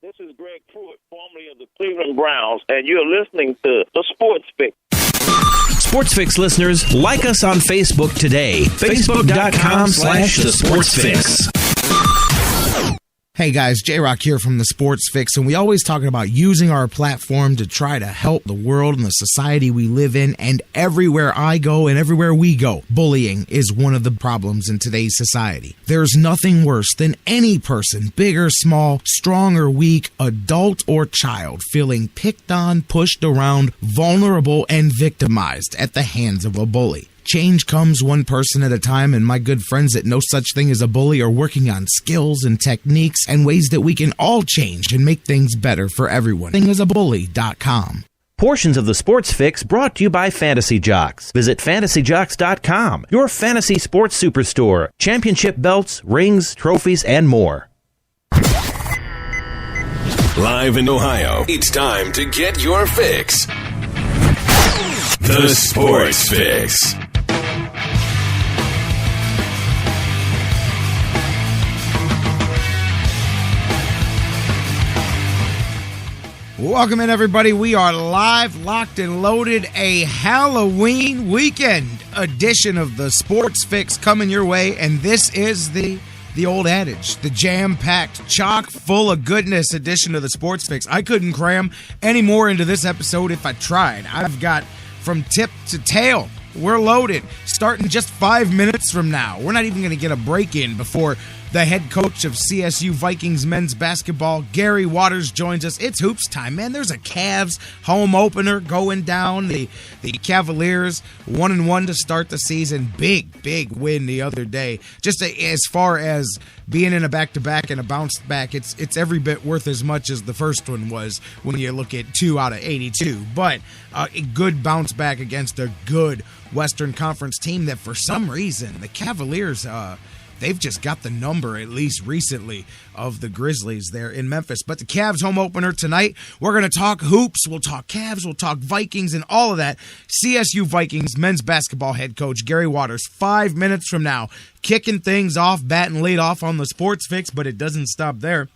This is Greg Pruitt, formerly of the Cleveland Browns, and you're listening to The Sports Fix. Sports Fix listeners, like us on Facebook today. Facebook.com/The Sports Fix. Hey guys, J-Rocc here from the Sports Fix, and we always talk about using our platform to try to help the world and the society we live in, and everywhere I go and everywhere we go, bullying is one of the problems in today's society. There's nothing worse than any person, big or small, strong or weak, adult or child, feeling picked on, pushed around, vulnerable, and victimized at the hands of a bully. Change comes one person at a time, and my good friends that know such thing as a bully are working on skills and techniques and ways that we can all change and make things better for everyone. Thingasabully.com. Portions of the Sports Fix brought to you by Fantasy Jocks. Visit fantasyjocks.com, your fantasy sports superstore. Championship belts, rings, trophies, and more. Live in Ohio, it's time to get your fix. The Sports Fix. Welcome in, everybody. We are live, locked, and loaded. A Halloween weekend edition of the Sports Fix coming your way, and this is the old adage, the jam-packed, chock full of goodness edition of the Sports Fix. I couldn't cram any more into this episode if I tried. I've got from tip to tail. We're loaded. Starting just 5 minutes from now. We're not even going to get a break in before the head coach of CSU Vikings men's basketball, Gary Waters, joins us. It's hoops time, man. There's a Cavs home opener going down. The Cavaliers 1-1 to start the season. Big win the other day. Just as far as being in a back-to-back and a bounce back, it's every bit worth as much as the first one was when you look at 2 out of 82. But a good bounce back against a good Western Conference team that for some reason the Cavaliers they've just got the number, at least recently, of the Grizzlies there in Memphis. But the Cavs home opener tonight, we're going to talk hoops, we'll talk Cavs, we'll talk Vikings, and all of that. CSU Vikings men's basketball head coach Gary Waters, 5 minutes from now, kicking things off, batting lead off on the Sports Fix, but it doesn't stop there.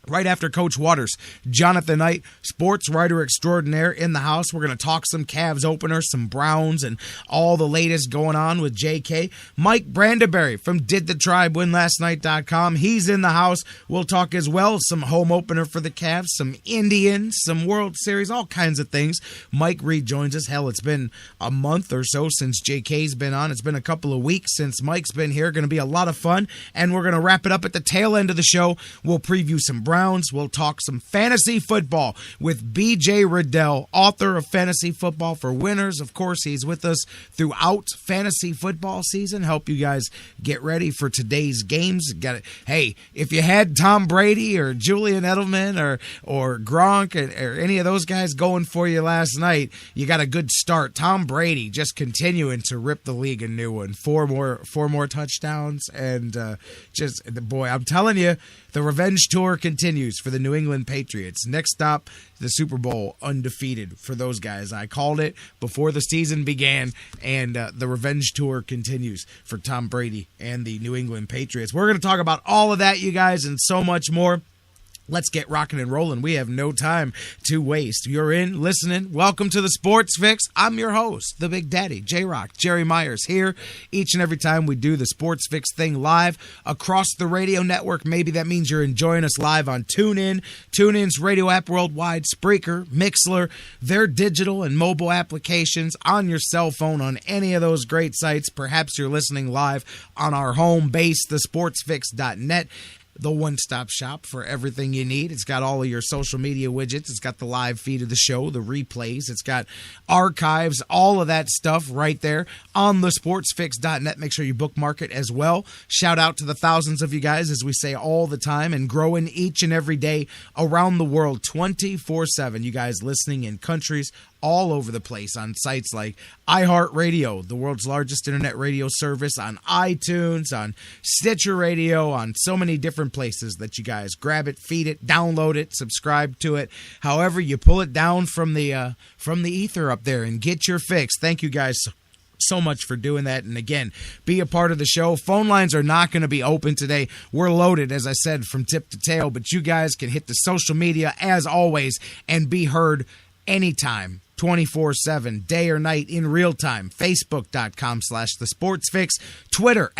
Right after Coach Waters, Jonathan Knight, sports writer extraordinaire, in the house. We're going to talk some Cavs opener, some Browns, and all the latest going on with JK. Mike Brandenberry from DidTheTribeWinLastNight.com. He's in the house. We'll talk as well some home opener for the Cavs, some Indians, some World Series, all kinds of things. Mike Reed joins us. Hell, it's been a month or so since JK's been on. It's been a couple of weeks since Mike's been here. Going to be a lot of fun, and we're going to wrap it up at the tail end of the show. We'll preview some Browns. We'll talk some fantasy football with B.J. Riddell, author of Fantasy Football for Winners. Of course, he's with us throughout fantasy football season. Help you guys get ready for today's games. Hey, if you had Tom Brady or Julian Edelman or Gronk or any of those guys going for you last night, you got a good start. Tom Brady just continuing to rip the league a new one. Four more touchdowns, and boy, I'm telling you, the revenge tour continues for the New England Patriots. Next stop, the Super Bowl, undefeated for those guys. I called it before the season began, and the revenge tour continues for Tom Brady and the New England Patriots. We're going to talk about all of that, you guys, and so much more. Let's get rocking and rolling. We have no time to waste. You're in, listening. Welcome to the Sports Fix. I'm your host, the Big Daddy, J-Rocc, Jerry Myers, here each and every time we do the Sports Fix thing live across the radio network. Maybe that means you're enjoying us live on TuneIn, TuneIn's radio app worldwide, Spreaker, Mixler, their digital and mobile applications, on your cell phone, on any of those great sites. Perhaps you're listening live on our home base, thesportsfix.net. The one-stop shop for everything you need. It's got all of your social media widgets. It's got the live feed of the show, the replays. It's got archives, all of that stuff right there on thesportsfix.net. Make sure you bookmark it as well. Shout out to the thousands of you guys, as we say all the time, and growing each and every day around the world 24/7. You guys listening in countries all over the place on sites like iHeartRadio, the world's largest internet radio service, on iTunes, on Stitcher Radio, on so many different places that you guys grab it, feed it, download it, subscribe to it. However, you pull it down from the ether up there and get your fix. Thank you guys so much for doing that. And again, be a part of the show. Phone lines are not going to be open today. We're loaded, as I said, from tip to tail, but you guys can hit the social media as always and be heard anytime, 24/7, day or night, in real time. Facebook.com/The Sports Fix. Twitter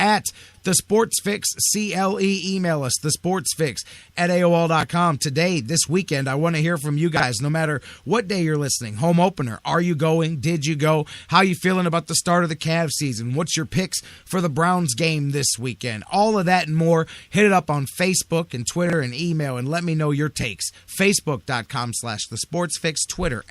@The Sports Fix, CLE. Email us, thesportsfix@AOL.com. Today, this weekend, I want to hear from you guys, no matter what day you're listening. Home opener. Are you going? Did you go? How you feeling about the start of the Cavs season? What's your picks for the Browns game this weekend? All of that and more. Hit it up on Facebook and Twitter and email and let me know your takes. Facebook.com/The Sports Fix. Twitter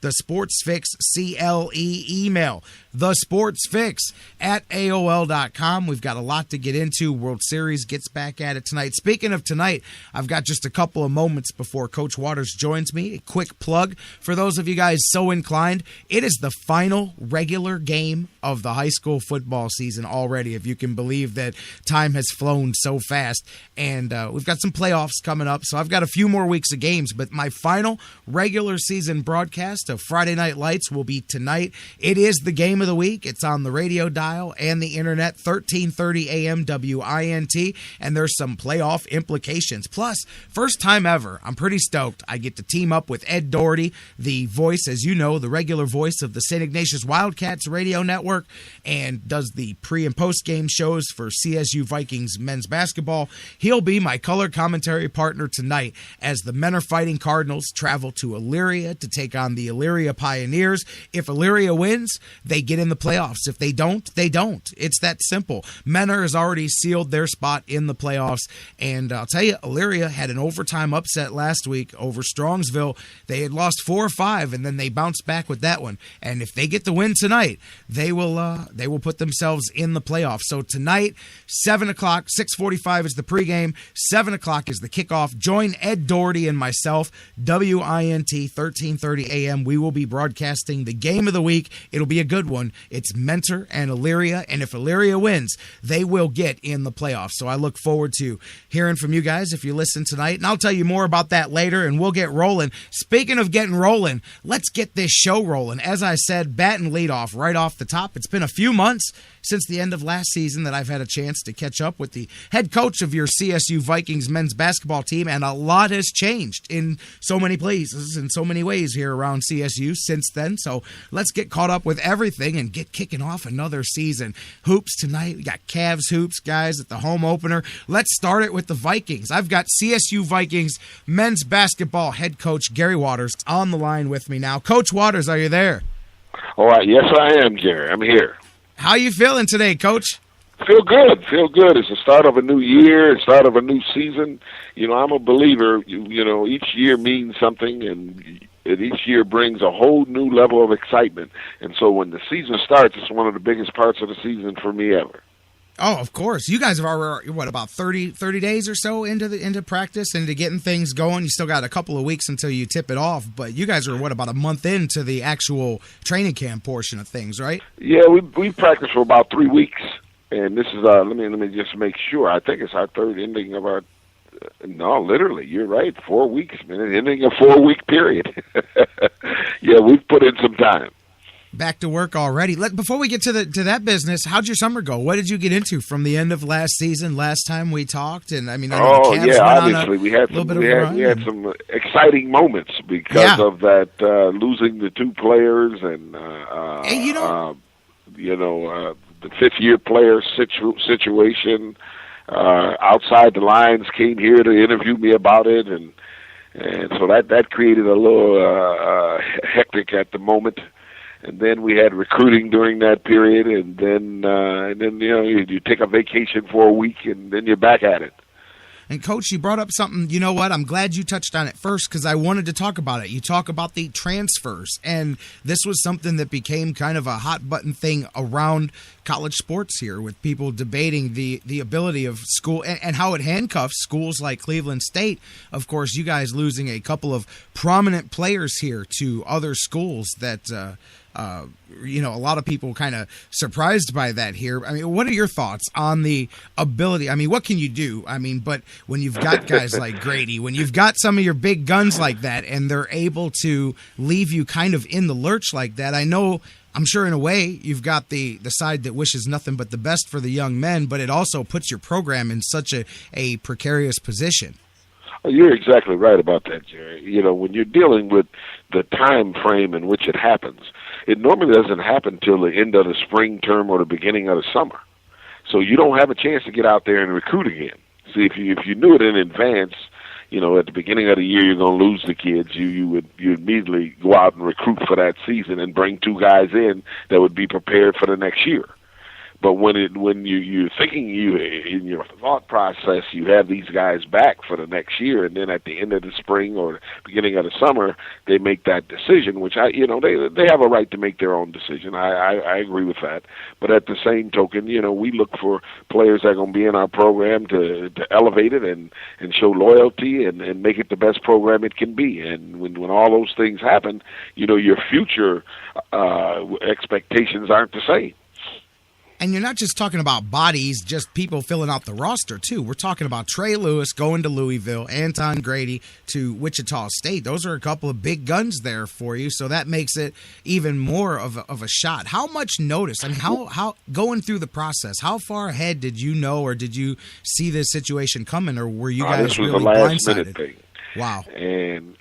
@The Sports Fix, CLE. Email thesportsfix@AOL.com. We've got a lot to get into. World Series gets back at it tonight. Speaking of tonight, I've got just a couple of moments before Coach Waters joins me. A quick plug for those of you guys so inclined. It is the final regular game of the high school football season already, if you can believe that time has flown so fast. And we've got some playoffs coming up, so I've got a few more weeks of games. But my final regular season broadcast of Friday Night Lights will be tonight. It is the game of the week. It's on the radio dial and the internet, 1330 AM WINT, and there's some playoff implications. Plus, first time ever, I'm pretty stoked. I get to team up with Ed Doherty, the voice, as you know, the regular voice of the St. Ignatius Wildcats radio network, and does the pre- and post-game shows for CSU Vikings men's basketball. He'll be my color commentary partner tonight as the Men Are Fighting Cardinals travel to Elyria to take on the Elyria Pioneers. If Elyria wins, they get in the playoffs. If they don't, they don't. It's that simple. Menor has already sealed their spot in the playoffs, and I'll tell you, Elyria had an overtime upset last week over Strongsville. They had lost 4 or 5, and then they bounced back with that one. And if they get the win tonight, they will put themselves in the playoffs. So tonight, 7 o'clock, 6:45 is the pregame, 7 o'clock is the kickoff. Join Ed Doherty and myself, WINT, 1330 AM. We will be broadcasting the game of the week. It'll be a good one. It's Mentor and Elyria, and if Elyria wins, they will get in the playoffs. So I look forward to hearing from you guys if you listen tonight, and I'll tell you more about that later, and we'll get rolling. Speaking of getting rolling, let's get this show rolling. As I said, bat and lead off right off the top. It's been a few months since the end of last season that I've had a chance to catch up with the head coach of your CSU Vikings men's basketball team, and a lot has changed in so many places, in so many ways here around CSU since then. So let's get caught up with everything and get kicking off another season. Hoops tonight. We got Cavs hoops, guys, at the home opener. Let's start it with the Vikings. I've got CSU Vikings men's basketball head coach Gary Waters on the line with me now. Coach Waters, are you there? All right. Yes, I am, Jerry. I'm here. How you feeling today, Coach? Feel good. It's the start of a new year, the start of a new season. I'm a believer. Each year means something, and each year brings a whole new level of excitement. And so when the season starts, it's one of the biggest parts of the season for me ever. Oh, of course. You guys have already, about 30 days or so into practice and into getting things going? You still got a couple of weeks until you tip it off, but you guys are, about a month into the actual training camp portion of things, right? Yeah, we practiced for about 3 weeks, and this is, let me just make sure. I think it's our third ending of our, no, literally, you're right, 4 weeks, man, ending a 4-week period. Yeah, we've put in some time. Back to work already. Before we get to that business, how'd your summer go? What did you get into from the end of last season? Last time we talked, and I know the Cavs obviously we had some exciting moments because of that losing the 2 players and the 5th-year player situation. Outside the lines came here to interview me about it, and so that created a little hectic at the moment. And then we had recruiting during that period, and then you take a vacation for a week, and then you're back at it. And, Coach, you brought up something, you know what, I'm glad you touched on it first because I wanted to talk about it. You talk about the transfers, and this was something that became kind of a hot-button thing around college sports here with people debating the ability of school and how it handcuffs schools like Cleveland State. Of course, you guys losing a couple of prominent players here to other schools that a lot of people kind of surprised by that here. I mean, what are your thoughts on the ability? I mean, what can you do? I mean, but when you've got guys like Grady, when you've got some of your big guns like that, and they're able to leave you kind of in the lurch like that, I know I'm sure in a way you've got the side that wishes nothing but the best for the young men, but it also puts your program in such a precarious position. You're exactly right about that, Jerry. You know, when you're dealing with the time frame in which it happens, it normally doesn't happen till the end of the spring term or the beginning of the summer. So you don't have a chance to get out there and recruit again. See, if you knew it in advance, you know, at the beginning of the year you're going to lose the kids, you immediately go out and recruit for that season and bring 2 guys in that would be prepared for the next year. But when you're thinking in your thought process, you have these guys back for the next year, and then at the end of the spring or beginning of the summer, they make that decision, which they have a right to make their own decision. I agree with that. But at the same token, you know, we look for players that are going to be in our program to elevate it and show loyalty and make it the best program it can be. And when all those things happen, you know, your future expectations aren't the same. And you're not just talking about bodies, just people filling out the roster, too. We're talking about Trey Lewis going to Louisville, Anton Grady to Wichita State. Those are a couple of big guns there for you, so that makes it even more of a shot. How much notice? I mean, how going through the process, how far ahead did you know or did you see this situation coming, or were you guys really blindsided? This was a last-minute thing. Wow. And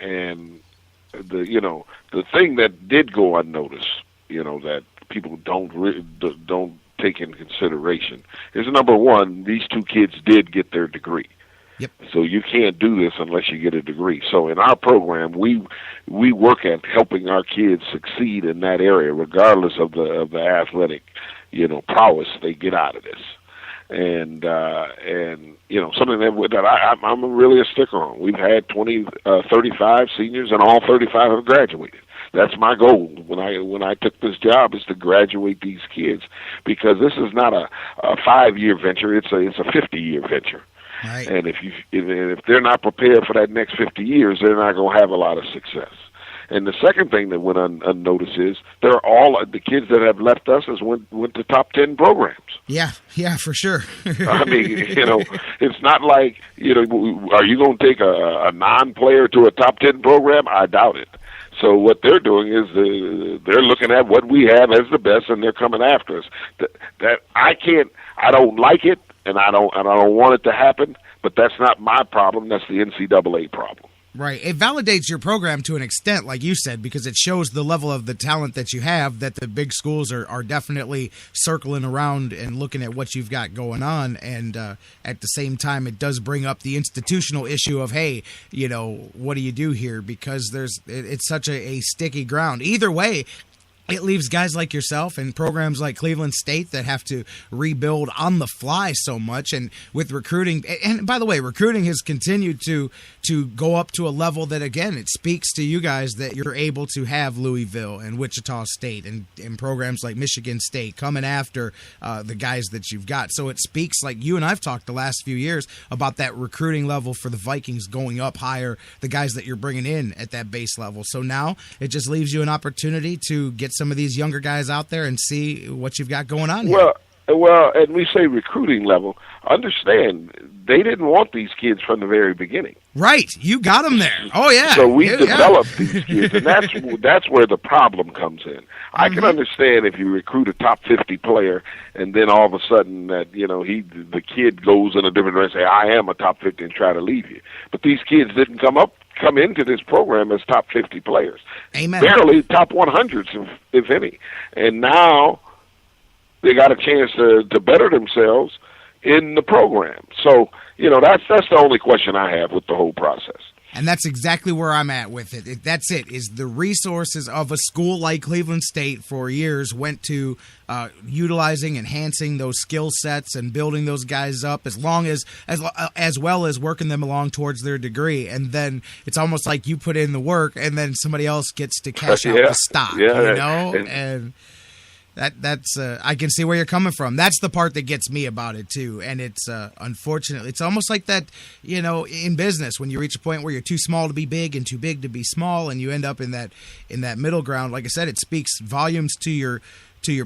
the thing that did go unnoticed, you know, that people don't take into consideration is, number one, these 2 kids did get their degree. Yep. So you can't do this unless you get a degree. So in our program, we work at helping our kids succeed in that area, regardless of the athletic, you know, prowess they get out of this. And you know, something that I'm really a sticker on. We've had 35 seniors, and all 35 have graduated. That's my goal when I took this job, is to graduate these kids, because this is not a 5-year venture. It's a 50-year venture. Right. And if they're not prepared for that next 50 years, they're not going to have a lot of success. And the second thing that went unnoticed is they're all the kids that have left us went to top 10 programs. Yeah, for sure. I mean, you know, it's not like, you know, are you going to take a non-player to a top 10 program? I doubt it. So what they're doing is they're looking at what we have as the best, and they're coming after us. That I don't like it, and I don't want it to happen. But that's not my problem. That's the NCAA problem. Right. It validates your program to an extent, like you said, because it shows the level of the talent that you have, that the big schools are definitely circling around and looking at what you've got going on. And at the same time, it does bring up the institutional issue of, hey, you know, what do you do here? Because it's such a sticky ground. Either way, it leaves guys like yourself and programs like Cleveland State that have to rebuild on the fly so much. And with recruiting, and by the way, recruiting has continued to go up to a level that, again, it speaks to you guys that you're able to have Louisville and Wichita State and programs like Michigan State coming after the guys that you've got. So it speaks, like you and I've talked the last few years, about that recruiting level for the Vikings going up higher, the guys that you're bringing in at that base level. So now it just leaves you an opportunity to get some of these younger guys out there and see what you've got going on here. Well, and we say recruiting level. Understand, they didn't want these kids from the very beginning. Right, you got them there. Oh yeah. So we developed these kids, and that's where the problem comes in. I can understand if you recruit a top 50 player, and then all of a sudden that, you know, the kid goes in a different direction, say I am a top 50, and try to leave you. But these kids didn't come into this program as top 50 players. Amen. Barely top 100s, if any. And now they got a chance to better themselves in the program. So, you know, that's the only question I have with the whole process. And that's exactly where I'm at with it. That's it, is the resources of a school like Cleveland State for years went to utilizing, enhancing those skill sets and building those guys up as well as working them along towards their degree. And then it's almost like you put in the work and then somebody else gets to cash out the stock, you know? And that's I can see where you're coming from. That's the part that gets me about it too. And it's unfortunately, it's almost like that, you know, in business when you reach a point where you're too small to be big and too big to be small, and you end up in that middle ground. Like I said, it speaks volumes to your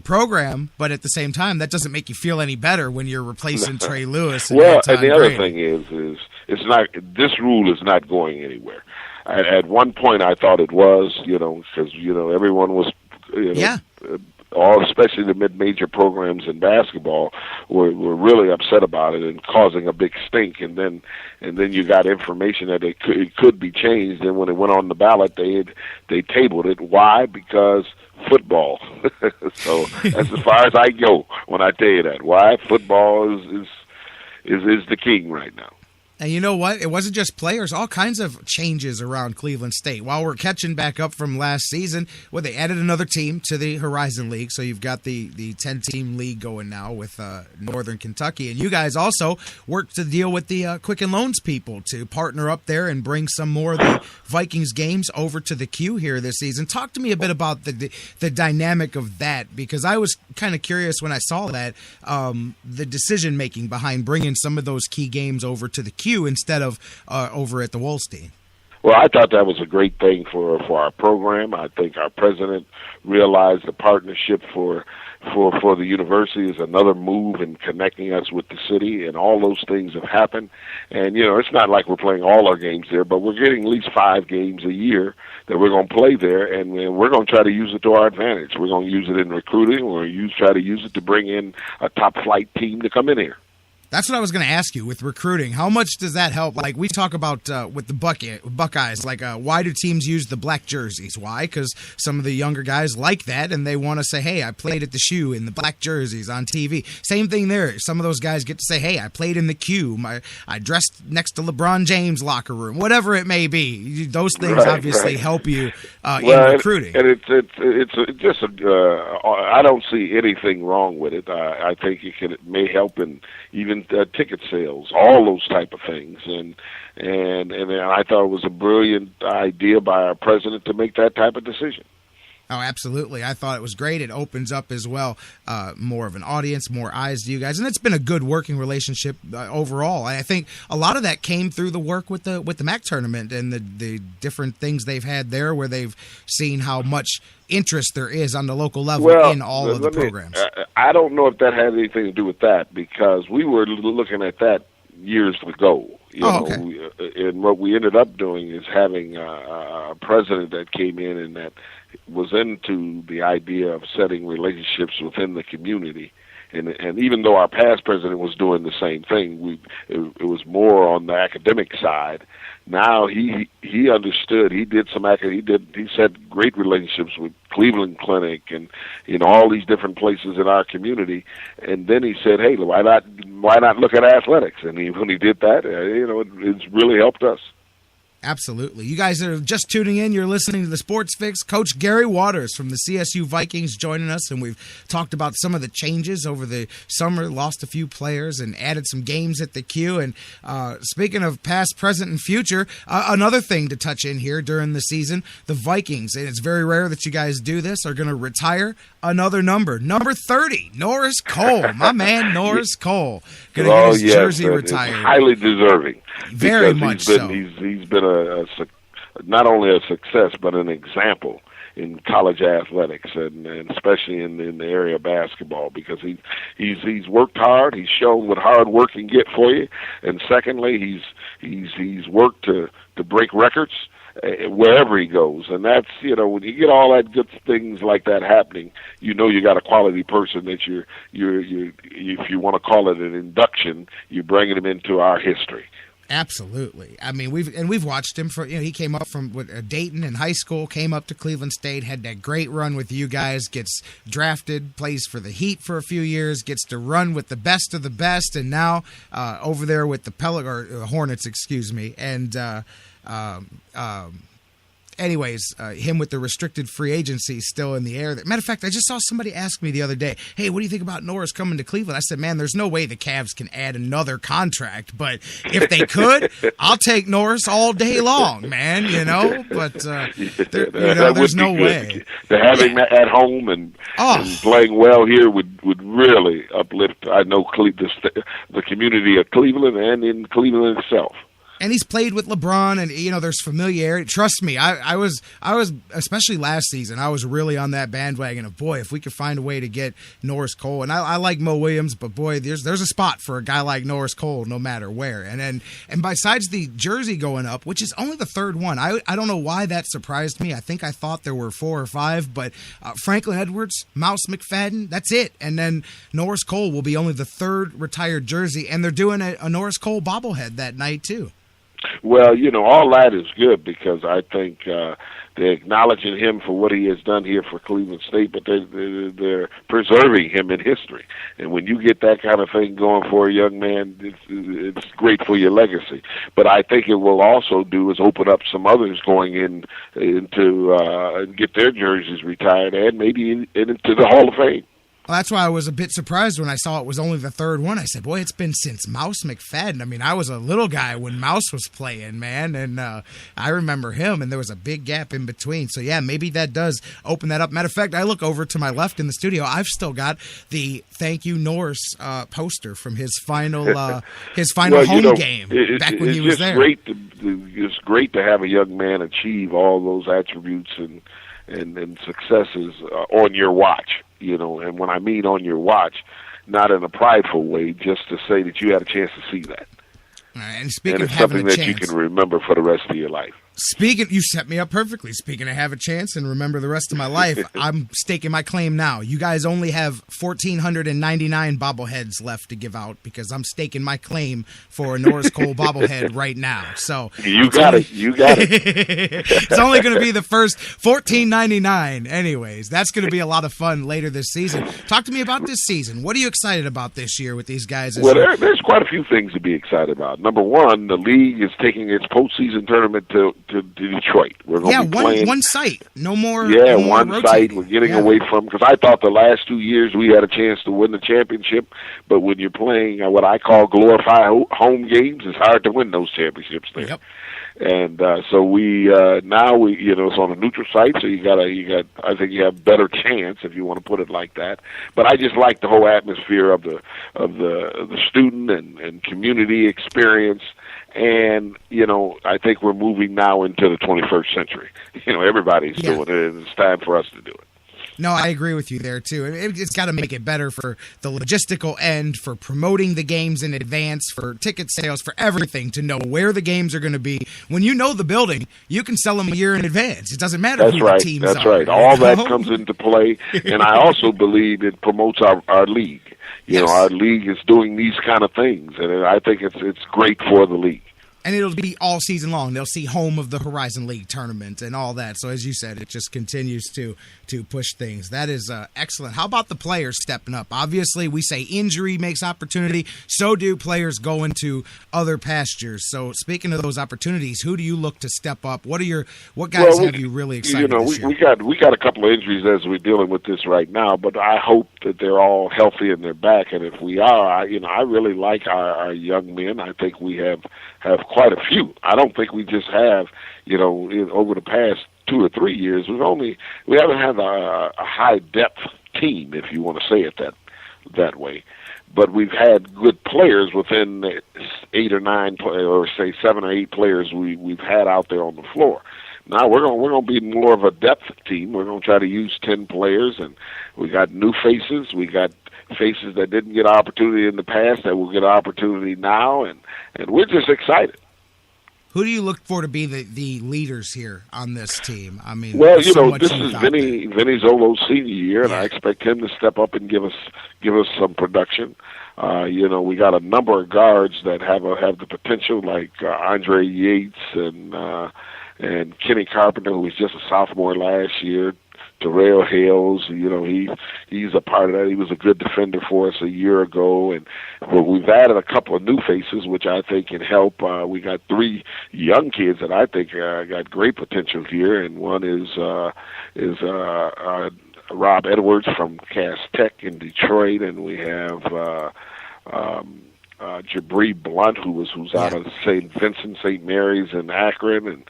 program, but at the same time, that doesn't make you feel any better when you're replacing Trey Lewis. And the other thing is it's not, this rule is not going anywhere. At one point, I thought it was, you know, because, you know, everyone was, you know, especially the mid-major programs in basketball, were really upset about it and causing a big stink. And then you got information that it could be changed. And when it went on the ballot, they tabled it. Why? Because football. So that's as far as I go when I tell you that. Why? Football is the king right now. And you know what? It wasn't just players. All kinds of changes around Cleveland State. While we're catching back up from last season, they added another team to the Horizon League. So you've got the 10-team league going now with Northern Kentucky. And you guys also worked to deal with the Quicken Loans people to partner up there and bring some more of the Vikings games over to the Q here this season. Talk to me a bit about the dynamic of that, because I was kind of curious when I saw that, the decision-making behind bringing some of those key games over to the Q instead of over at the Wolstein. Well, I thought that was a great thing for our program. I think our president realized the partnership for the university is another move in connecting us with the city, and all those things have happened. And, it's not like we're playing all our games there, but we're getting at least 5 games a year that we're going to play there, and we're going to try to use it to our advantage. We're going to use it in recruiting. We're going to try to use it to bring in a top-flight team to come in here. That's what I was going to ask you with recruiting. How much does that help? Like we talk about with the Buckeyes, why do teams use the black jerseys? Why? Because some of the younger guys like that, and they want to say, hey, I played at the Shoe in the black jerseys on TV. Same thing there. Some of those guys get to say, hey, I played in the Q. I dressed next to LeBron James' locker room. Whatever it may be. Those things obviously help you in recruiting. And it's just I don't see anything wrong with it. I think it may help in even ticket sales, all those type of things, and I thought it was a brilliant idea by our president to make that type of decision. Oh, absolutely. I thought it was great. It opens up as well more of an audience, more eyes to you guys, and it's been a good working relationship overall. I think a lot of that came through the work with the MAC tournament and the different things they've had there, where they've seen how much interest there is on the local level in all of the programs. I don't know if that has anything to do with that, because we were looking at that years ago. And what we ended up doing is having a president that came in and that was into the idea of setting relationships within the community. And even though our past president was doing the same thing, it was more on the academic side. Now he understood. He set great relationships with Cleveland Clinic and all these different places in our community. And then he said, hey, why not look at athletics? And when he did that, it's really helped us. Absolutely. You guys that are just tuning in, you're listening to the Sports Fix. Coach Gary Waters from the CSU Vikings joining us, and we've talked about some of the changes over the summer, lost a few players and added some games at the Q. And speaking of past, present, and future, another thing to touch in here during the season, the Vikings, and it's very rare that you guys do this, are going to retire another number 30, Norris Cole. My man, Norris Cole. Going to get his jersey retired. Highly deserving. Very much so. He's been not only a success, but an example in college athletics, and especially in the area of basketball, because he's worked hard. He's shown what hard work can get for you, and secondly, he's worked to break records wherever he goes. And that's, when you get all that good things like that happening, you got a quality person that you're if you want to call it an induction, you're bringing him into our history. Absolutely. I mean, we've watched him for, he came up from Dayton in high school, came up to Cleveland State, had that great run with you guys, gets drafted, plays for the Heat for a few years, gets to run with the best of the best, and now over there with the Hornets, excuse me, and anyways, him with the restricted free agency still in the air. Matter of fact, I just saw somebody ask me the other day, hey, what do you think about Norris coming to Cleveland? I said, man, there's no way the Cavs can add another contract, but if they could, I'll take Norris all day long, man, but there's no way. To have him at home and playing well here would really uplift, I know, the community of Cleveland and in Cleveland itself. And he's played with LeBron, and there's familiarity. Trust me, I was especially last season. I was really on that bandwagon of, boy, if we could find a way to get Norris Cole. And I like Mo Williams, but boy, there's a spot for a guy like Norris Cole, no matter where. And besides the jersey going up, which is only the third one, I don't know why that surprised me. I think I thought there were 4 or 5, but Franklin Edwards, Mouse McFadden, that's it. And then Norris Cole will be only the third retired jersey, and they're doing a Norris Cole bobblehead that night too. Well, all that is good because I think they're acknowledging him for what he has done here for Cleveland State, but they're preserving him in history. And when you get that kind of thing going for a young man, it's great for your legacy. But I think it will also do is open up some others going into and get their jerseys retired and maybe into the Hall of Fame. Well, that's why I was a bit surprised when I saw it was only the third one. I said, boy, it's been since Mouse McFadden. I mean, I was a little guy when Mouse was playing, man, and I remember him, and there was a big gap in between. So, yeah, maybe that does open that up. Matter of fact, I look over to my left in the studio. I've still got the Thank You Norris poster from his final home game back when he was there. It's great to have a young man achieve all those attributes and successes on your watch. And when I mean on your watch, not in a prideful way, just to say that you had a chance to see that. And it's something that you can remember for the rest of your life. You set me up perfectly. Speaking of have a chance and remember the rest of my life, I'm staking my claim now. You guys only have 1,499 bobbleheads left to give out because I'm staking my claim for a Norris Cole bobblehead right now. So You got it. It's only going to be the first 1,499. Anyways, that's going to be a lot of fun later this season. Talk to me about this season. What are you excited about this year with these guys? Well, there's quite a few things to be excited about. Number one, the league is taking its postseason tournament to Detroit. We're going to be playing one site, no more. Yeah, no one more site. We're getting away from because I thought the last 2 years we had a chance to win the championship, but when you're playing what I call glorified home games, it's hard to win those championships there. Yep. And so we now it's on a neutral site, so I think you have better chance if you want to put it like that. But I just like the whole atmosphere of the student and community experience. And, I think we're moving now into the 21st century. Everybody's doing it, and it's time for us to do it. No, I agree with you there, too. It's got to make it better for the logistical end, for promoting the games in advance, for ticket sales, for everything, to know where the games are going to be. When you know the building, you can sell them a year in advance. It doesn't matter who the teams are. That's right. All that comes into play. And I also believe it promotes our league. Our league is doing these kind of things, and I think it's great for the league. And it'll be all season long. They'll see home of the Horizon League tournament and all that. So as you said, it just continues to push things. That is excellent. How about the players stepping up? Obviously, we say injury makes opportunity. So do players go into other pastures. So speaking of those opportunities, who do you look to step up? What guys have you really excited this year? We got a couple of injuries as we're dealing with this right now, but I hope that they're all healthy and they're back. And if we are, I really like our young men. I think we have quite a few. I don't think we just have, over the past 2 or 3 years, we haven't had a high depth team, if you want to say it that way. But we've had good players within 8 or 9, or say 7 or 8 players we've had out there on the floor. Now we're going to be more of a depth team. We're going to try to use 10 players, and we got new faces. We got faces that didn't get an opportunity in the past that will get an opportunity now, and we're just excited. Who do you look for to be the leaders here on this team? I mean, well, this is Vinny Zolo's senior year, and I expect him to step up and give us some production. We got a number of guards that have the potential, like Andre Yates and Kenny Carpenter, who was just a sophomore last year. Terrell Hales, he's a part of that. He was a good defender for us a year ago, and we've added a couple of new faces, which I think can help. We got 3 young kids that I think got great potential here, and one is Rob Edwards from Cass Tech in Detroit, and we have Jabri Blunt, who's out of St. Vincent, St. Mary's in Akron, and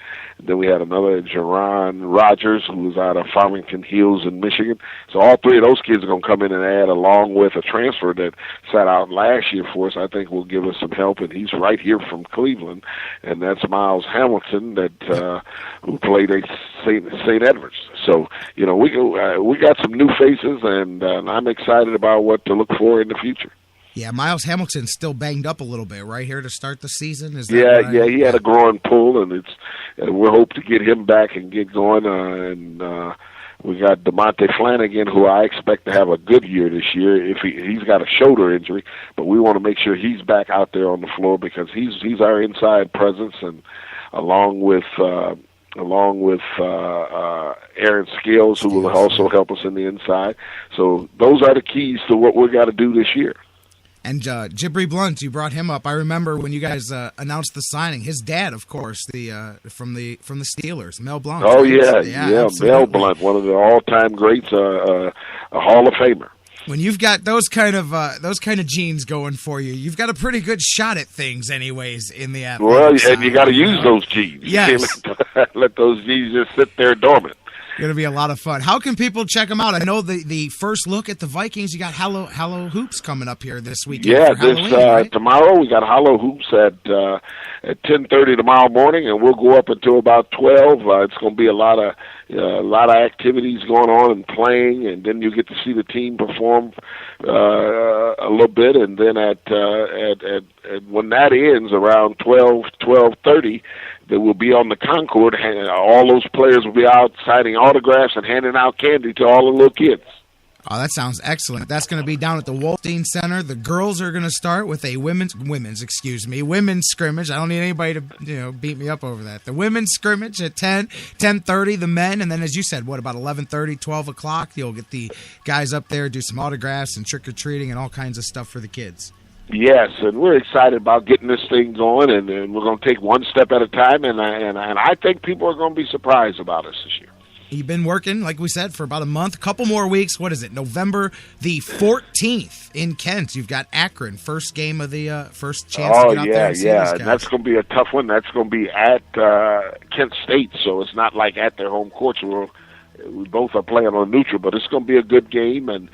then we had another Jerron Rogers, who was out of Farmington Hills in Michigan. So all three of those kids are going to come in and add, along with a transfer that sat out last year for us. I think will give us some help, and he's right here from Cleveland, and that's Miles Hamilton, that who played at St. Edwards. So we got some new faces, and I'm excited about what to look for in the future. Yeah, Miles Hamilton's still banged up a little bit right here to start the season. Is that right? Yeah, he had a growing pull, and we hope to get him back and get going. And we got DeMonte Flanagan, who I expect to have a good year this year. If he's got a shoulder injury, but we want to make sure he's back out there on the floor because he's our inside presence, and along with Aaron Scales, who will also help us in the inside. So those are the keys to what we've got to do this year. And Jabri Blunt, you brought him up. I remember when you guys announced the signing. His dad, of course, from the Steelers, Mel Blount. Oh yeah, Mel Blount, one of the all-time greats, a Hall of Famer. When you've got those kind of genes going for you, you've got a pretty good shot at things, anyways, in the athletic Well, side, and you got to use those genes. Yes. You can't let those genes just sit there dormant. Going to be a lot of fun. How can people check them out? I know the first look at the Vikings. You got Hallow Hoops coming up here this weekend. Yeah, for Halloween, right? Tomorrow we got Hallow Hoops at 10:30 tomorrow morning, and we'll go up until about 12. It's going to be a lot of activities going on and playing, and then you get to see the team perform a little bit, and then at when that ends around 12:30. That will be on the Concord. All those players will be out signing autographs and handing out candy to all the little kids. Oh, that sounds excellent. That's going to be down at the Wolfstein Center. The girls are going to start with a women's scrimmage. I don't need anybody to beat me up over that. The women's scrimmage at 10:30, the men, and then as you said, about 11:30, 12 o'clock, you'll get the guys up there, do some autographs and trick-or-treating and all kinds of stuff for the kids. Yes, and we're excited about getting this thing going, and we're going to take one step at a time, and I think people are going to be surprised about us this year. You've been working, like we said, for about a month, a couple more weeks. What is it, November the 14th in Kent? You've got Akron, first game of the first chance to get out there and see these guys. And that's going to be a tough one. That's going to be at Kent State, so it's not like at their home courts. We both are playing on neutral, but it's going to be a good game, and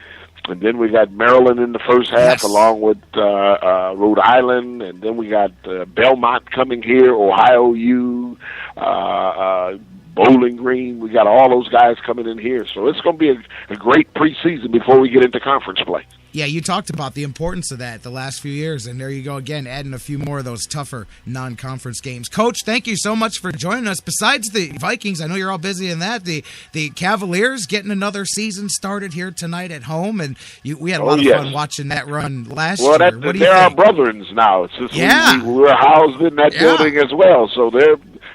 then we got Maryland in the first half, along with Rhode Island, and then we got Belmont coming here, Ohio U, Bowling Green. We got all those guys coming in here, so it's going to be a great preseason before we get into conference play. Yeah, you talked about the importance of that the last few years, and there you go again, adding a few more of those tougher non-conference games. Coach, thank you so much for joining us. Besides the Vikings, I know you're all busy in that, the Cavaliers getting another season started here tonight at home, and we had a lot of fun watching that run last year. What do you they're our think? brethrens now. It's just Yeah. we're housed in that building as well, so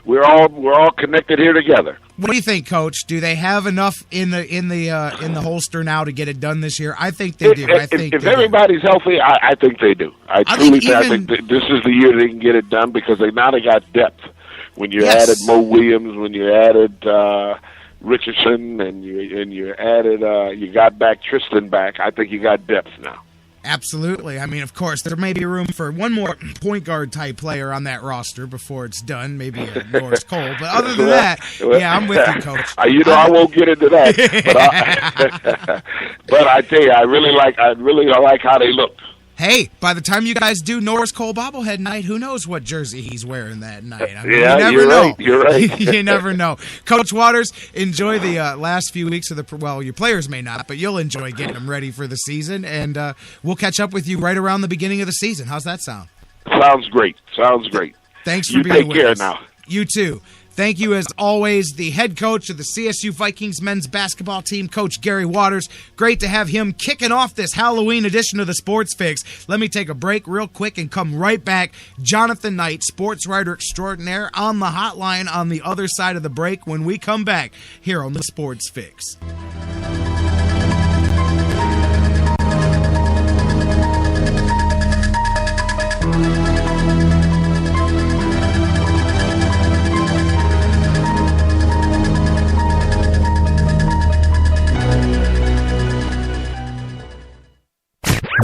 we're all connected here together. What do you think, Coach? Do they have enough in the holster now to get it done this year? I think they do. If everybody's healthy, I think they do. I truly think this is the year they can get it done because they got depth. When you added Mo Williams, when you added Richardson, and you added you got back Tristan back, I think you got depth now. Absolutely. I mean, of course, there may be room for one more point guard type player on that roster before it's done, maybe Norris Cole. But other than that, yeah, I'm with you, Coach. I won't get into that, but I tell you, I really like how they look. Hey, by the time you guys do Norris Cole bobblehead night, who knows what jersey he's wearing that night? I mean, you never know. Right. You're right. You never know. Coach Waters, enjoy the last few weeks of your players may not, but you'll enjoy getting them ready for the season, and we'll catch up with you right around the beginning of the season. How's that sound? Sounds great. Thanks for being with us. You take care now. You too. Thank you, as always, the head coach of the CSU Vikings men's basketball team, Coach Gary Waters. Great to have him kicking off this Halloween edition of the Sports Fix. Let me take a break real quick and come right back. Jonathan Knight, sports writer extraordinaire, on the hotline on the other side of the break when we come back here on the Sports Fix.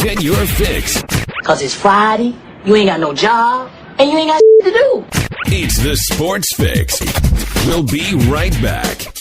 Get your fix. 'Cause it's Friday You ain't got no job, and you ain't got to do. It's the Sports Fix. We'll be right back.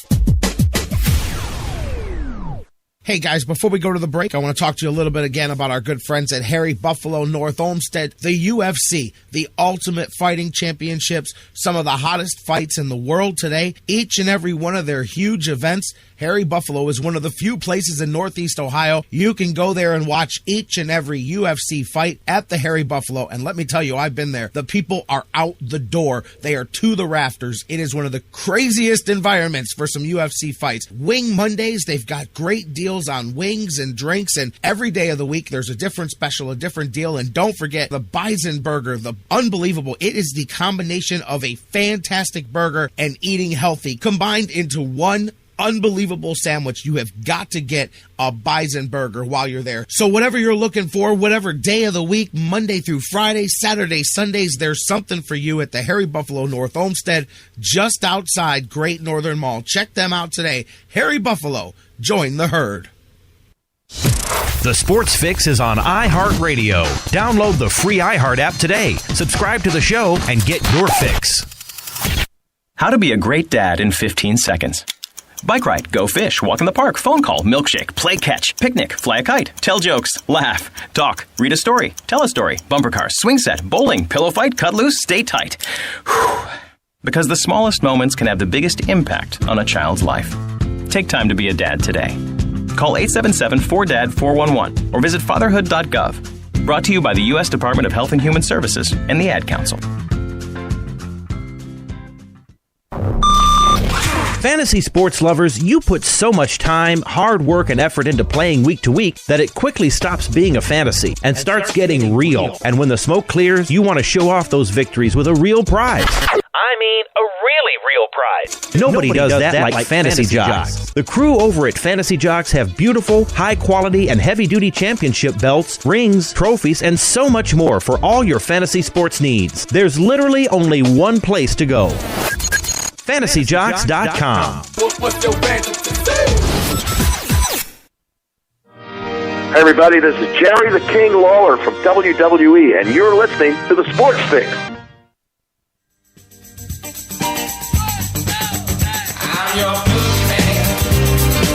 Hey guys, before we go to the break, I want to talk to you a little bit again about our good friends at Harry Buffalo North Olmsted, the UFC, the Ultimate Fighting Championships, some of the hottest fights in the world today. Each and every one of their huge events, Harry Buffalo is one of the few places in Northeast Ohio you can go there and watch each and every UFC fight at the Harry Buffalo. And let me tell you, I've been there. The people are out the door. They are to the rafters. It is one of the craziest environments for some UFC fights. Wing Mondays, they've got great deals on wings and drinks, and every day of the week there's a different special, a different deal. And don't forget the Bison Burger, the unbelievable. It is the combination of a fantastic burger and eating healthy combined into one unbelievable sandwich. You have got to get a Bison Burger while you're there. So whatever you're looking for, whatever day of the week, Monday through Friday, Saturday, Sundays, there's something for you at the Harry Buffalo North Olmsted, just outside Great Northern Mall. Check them out today. Harry Buffalo, join the herd. The Sports Fix is on iHeartRadio. Download the free iHeart app today. Subscribe to the show and get your fix. How to be a great dad in 15 seconds. Bike ride, go fish, walk in the park, phone call, milkshake, play catch, picnic, fly a kite, tell jokes, laugh, talk, read a story, tell a story, bumper car, swing set, bowling, pillow fight, cut loose, stay tight. Whew. Because the smallest moments can have the biggest impact on a child's life. Take time to be a dad today. Call 877-4DAD-411 or visit fatherhood.gov. Brought to you by the U.S. Department of Health and Human Services and the Ad Council. Fantasy sports lovers, you put so much time, hard work, and effort into playing week to week that it quickly stops being a fantasy and starts getting real. And when the smoke clears, you want to show off those victories with a real prize. I mean, a really real prize. Nobody does that like Fantasy Jocks. The crew over at Fantasy Jocks have beautiful, high-quality, and heavy-duty championship belts, rings, trophies, and so much more for all your fantasy sports needs. There's literally only one place to go. FantasyJocks.com. Hey everybody, this is Jerry the King Lawler from WWE, and you're listening to the Sports Fix. I'm your boogeyman.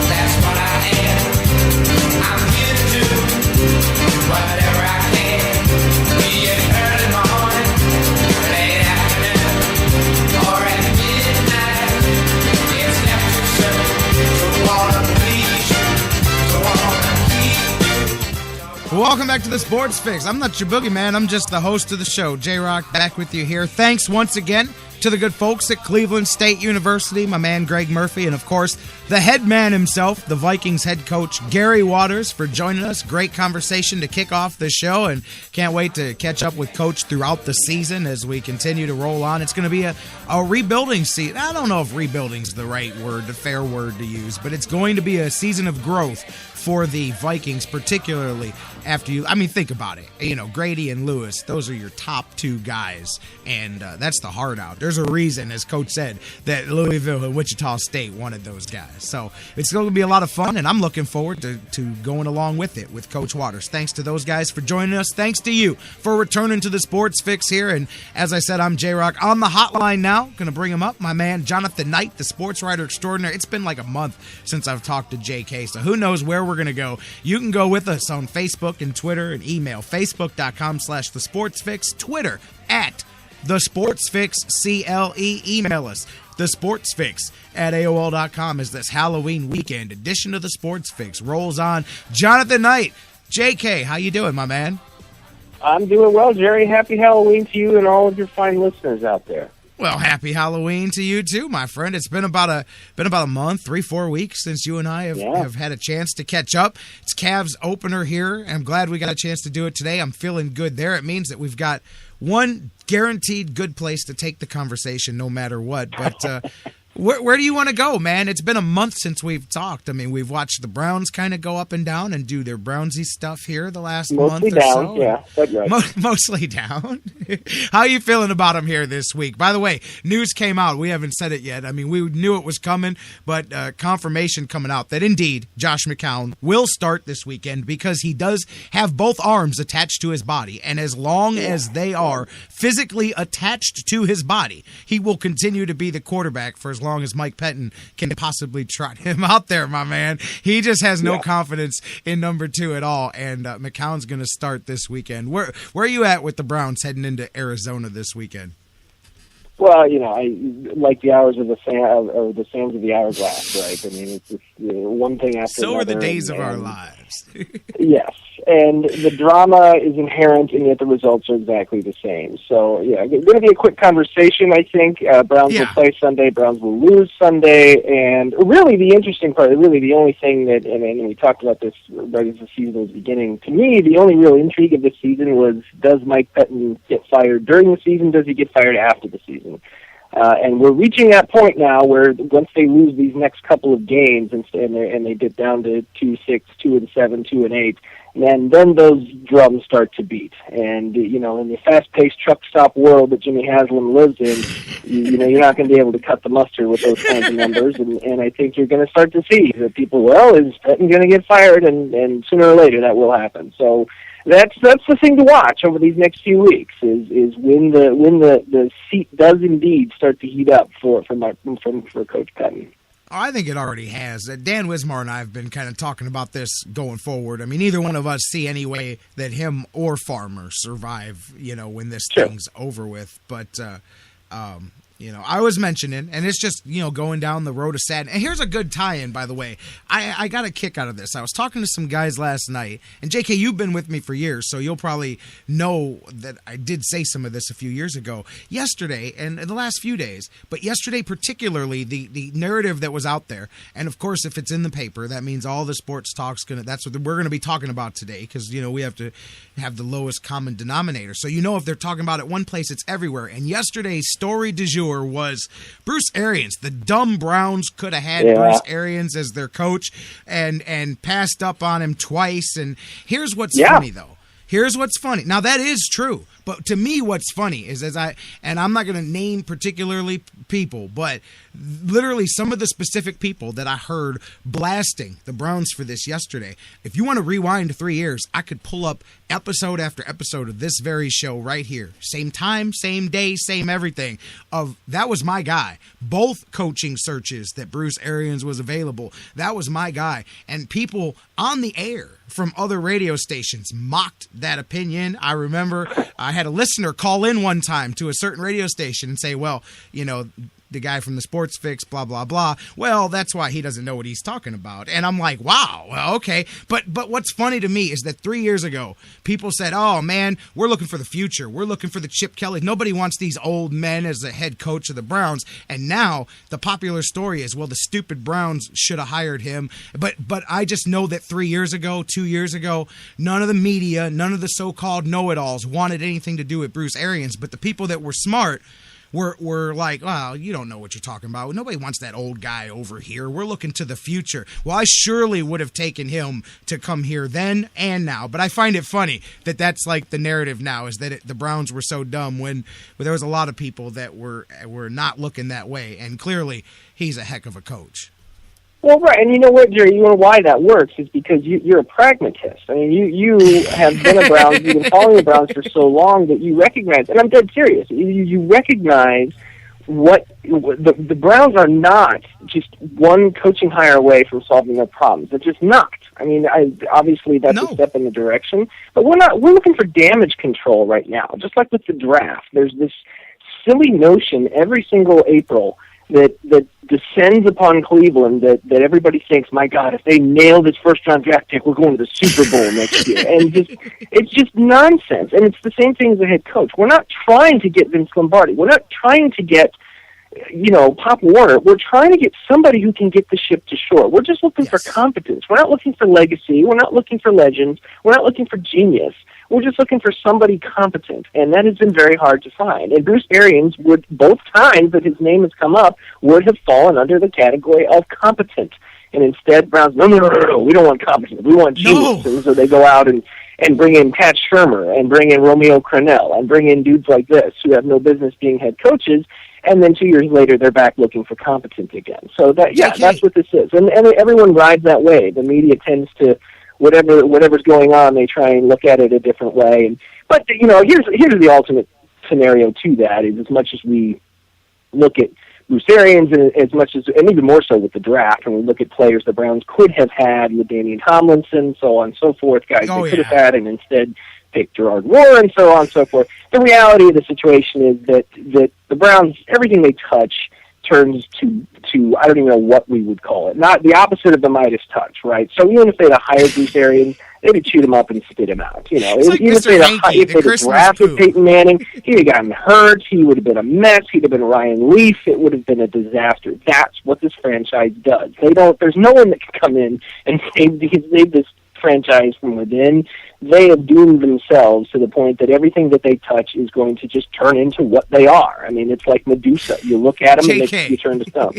That's what I am. I'm here to do whatever I can. Be it early morning, late afternoon, or at midnight. It's left to serve. So wanna please you. So wanna keep you. Welcome back to the Sports Fix. I'm not your boogeyman. I'm just the host of the show. J-Rocc back with you here. Thanks once again to the good folks at Cleveland State University, my man Greg Murphy, and of course, the head man himself, the Vikings head coach Gary Waters, for joining us. Great conversation to kick off the show, and can't wait to catch up with Coach throughout the season as we continue to roll on. It's going to be a rebuilding season. I don't know if rebuilding's the right word, the fair word to use, but it's going to be a season of growth for the Vikings, particularly after you, I mean, think about it. You know, Grady and Lewis, those are your top two guys, and that's the hard out. There's a reason, as Coach said, that Louisville and Wichita State wanted those guys. So it's going to be a lot of fun, and I'm looking forward to going along with it with Coach Waters. Thanks to those guys for joining us. Thanks to you for returning to the Sports Fix here. And as I said, I'm J-Rocc. On the hotline now, going to bring him up, my man Jonathan Knight, the sports writer extraordinaire. It's been like a month since I've talked to JK, so who knows where we're going to go. You can go with us on Facebook and Twitter and email, facebook.com/thesportsfix, Twitter at thesportsfixcle, email us, thesportsfix@AOL.com as this Halloween weekend edition of the Sports Fix rolls on. Jonathan Knight, JK, how you doing, my man? I'm doing well, Jerry. Happy Halloween to you and all of your fine listeners out there. Well, happy Halloween to you too, my friend. It's been about a month, 3-4 weeks since you and I have had a chance to catch up. It's Cavs opener here. I'm glad we got a chance to do it today. I'm feeling good there. It means that we've got one guaranteed good place to take the conversation no matter what. But Where do you want to go, man? It's been a month since we've talked. I mean, we've watched the Browns kind of go up and down and do their Brownsy stuff here the last month or so. Yeah, that's right. Mostly down. How are you feeling about them here this week? By the way, news came out. We haven't said it yet. I mean, we knew it was coming, but confirmation coming out that indeed Josh McCown will start this weekend because he does have both arms attached to his body. And as long as they are physically attached to his body, he will continue to be the quarterback for as long as Mike Pettin can possibly trot him out there, my man. He just has no confidence in number 2 at all, and McCown's going to start this weekend. Where are you at with the Browns heading into Arizona this weekend? Well, I like the hours of the sands of the hourglass, right? I mean, it's just one thing after another. So are the days of our lives. Yes, and the drama is inherent, and yet the results are exactly the same. So, yeah, it's going to be a quick conversation, I think. Browns will play Sunday, Browns will lose Sunday, and really the interesting part, really the only thing that, and we talked about this right as the season was beginning, to me, the only real intrigue of this season was, does Mike Pettin get fired during the season, does he get fired after the season? And we're reaching that point now where once they lose these next couple of games and they dip down to 2-6, 2-7, 2-8, and then those drums start to beat. And in the fast-paced truck stop world that Jimmy Haslam lives in, you're not going to be able to cut the mustard with those kinds of numbers. And I think you're going to start to see that people, is Pettin going to get fired? And sooner or later that will happen. So. That's the thing to watch over these next few weeks is when the seat does indeed start to heat up for Coach Pettin. I think it already has. Dan Wismar and I have been kind of talking about this going forward. I mean, neither one of us see any way that him or Farmer survive, when this thing's over with. But I was mentioning, and it's just, going down the road of sadness. And here's a good tie-in, by the way. I got a kick out of this. I was talking to some guys last night, and JK, you've been with me for years, so you'll probably know that I did say some of this a few years ago. Yesterday, and in the last few days, but yesterday particularly, the narrative that was out there, and of course, if it's in the paper, that means all the sports talk's that's what we're going to be talking about today, because, we have to have the lowest common denominator. So, if they're talking about it one place, it's everywhere. And yesterday's story du jour was Bruce Arians. The dumb Browns could have had Bruce Arians as their coach and passed up on him twice. And here's what's funny, though. Here's what's funny. Now, that is true. But to me, what's funny is and I'm not going to name particularly people, but literally some of the specific people that I heard blasting the Browns for this yesterday. If you want to rewind 3 years, I could pull up episode after episode of this very show right here. Same time, same day, same everything. That was my guy. Both coaching searches that Bruce Arians was available, that was my guy. And people on the air from other radio stations mocked that opinion. I remember I had a listener call in one time to a certain radio station and say, well, the guy from the Sports Fix, blah, blah, blah. Well, that's why he doesn't know what he's talking about. And I'm like, wow, well, okay. But what's funny to me is that 3 years ago, people said, oh, man, we're looking for the future. We're looking for the Chip Kelly. Nobody wants these old men as the head coach of the Browns. And now the popular story is, well, the stupid Browns should have hired him. But I just know that 3 years ago, 2 years ago, none of the media, none of the so-called know-it-alls wanted anything to do with Bruce Arians. But the people that were smart were like, well, you don't know what you're talking about. Nobody wants that old guy over here. We're looking to the future. Well, I surely would have taken him to come here then and now. But I find it funny that that's like the narrative now, is that the Browns were so dumb when there was a lot of people that were not looking that way. And clearly, he's a heck of a coach. Well, right, and you know what, Jerry? You know why that works is because you're a pragmatist. I mean, you have been a Browns, you've been following the Browns for so long that you recognize, and I'm dead serious. You recognize what the Browns are not just one coaching hire away from solving their problems. They're just not. I mean, obviously that's a step in the direction, but we're not. We're looking for damage control right now, just like with the draft. There's this silly notion every single April that descends upon Cleveland that everybody thinks, my God, if they nail this first-round draft pick, we're going to the Super Bowl next year. And it's just nonsense. And it's the same thing as a head coach. We're not trying to get Vince Lombardi. We're not trying to get Pop Warner, we're trying to get somebody who can get the ship to shore. We're just looking for competence. We're not looking for legacy. We're not looking for legends. We're not looking for genius. We're just looking for somebody competent, and that has been very hard to find. And Bruce Arians would, both times that his name has come up, would have fallen under the category of competent. And instead, Browns, no, we don't want competent. We want genius. And so they go out and bring in Pat Shurmur and bring in Romeo Crennel and bring in dudes like this who have no business being head coaches. And then 2 years later, they're back looking for competence again. So that's what this is. And everyone rides that wave. The media tends to, whatever's going on, they try and look at it a different way. But here's the ultimate scenario to that, is as much as we look at Bruce Arians, and even more so with the draft, and we look at players the Browns could have had with Damian Tomlinson, so on and so forth, guys they could have had, and instead picked Gerard Moore, and so on and so forth. The reality of the situation is that the Browns, everything they touch turns to I don't even know what we would call it. Not the opposite of the Midas touch, right? So even if they'd have hired Bruce Arians, they would chew him up and spit him out. It's like even if they'd have drafted Peyton Manning, he'd have gotten hurt. He would have been a mess. He'd have been Ryan Leaf. It would have been a disaster. That's what this franchise does. There's no one that can come in and save this franchise from within. They have doomed themselves to the point that everything that they touch is going to just turn into what they are. I mean, it's like Medusa. You look at them and you turn to stone.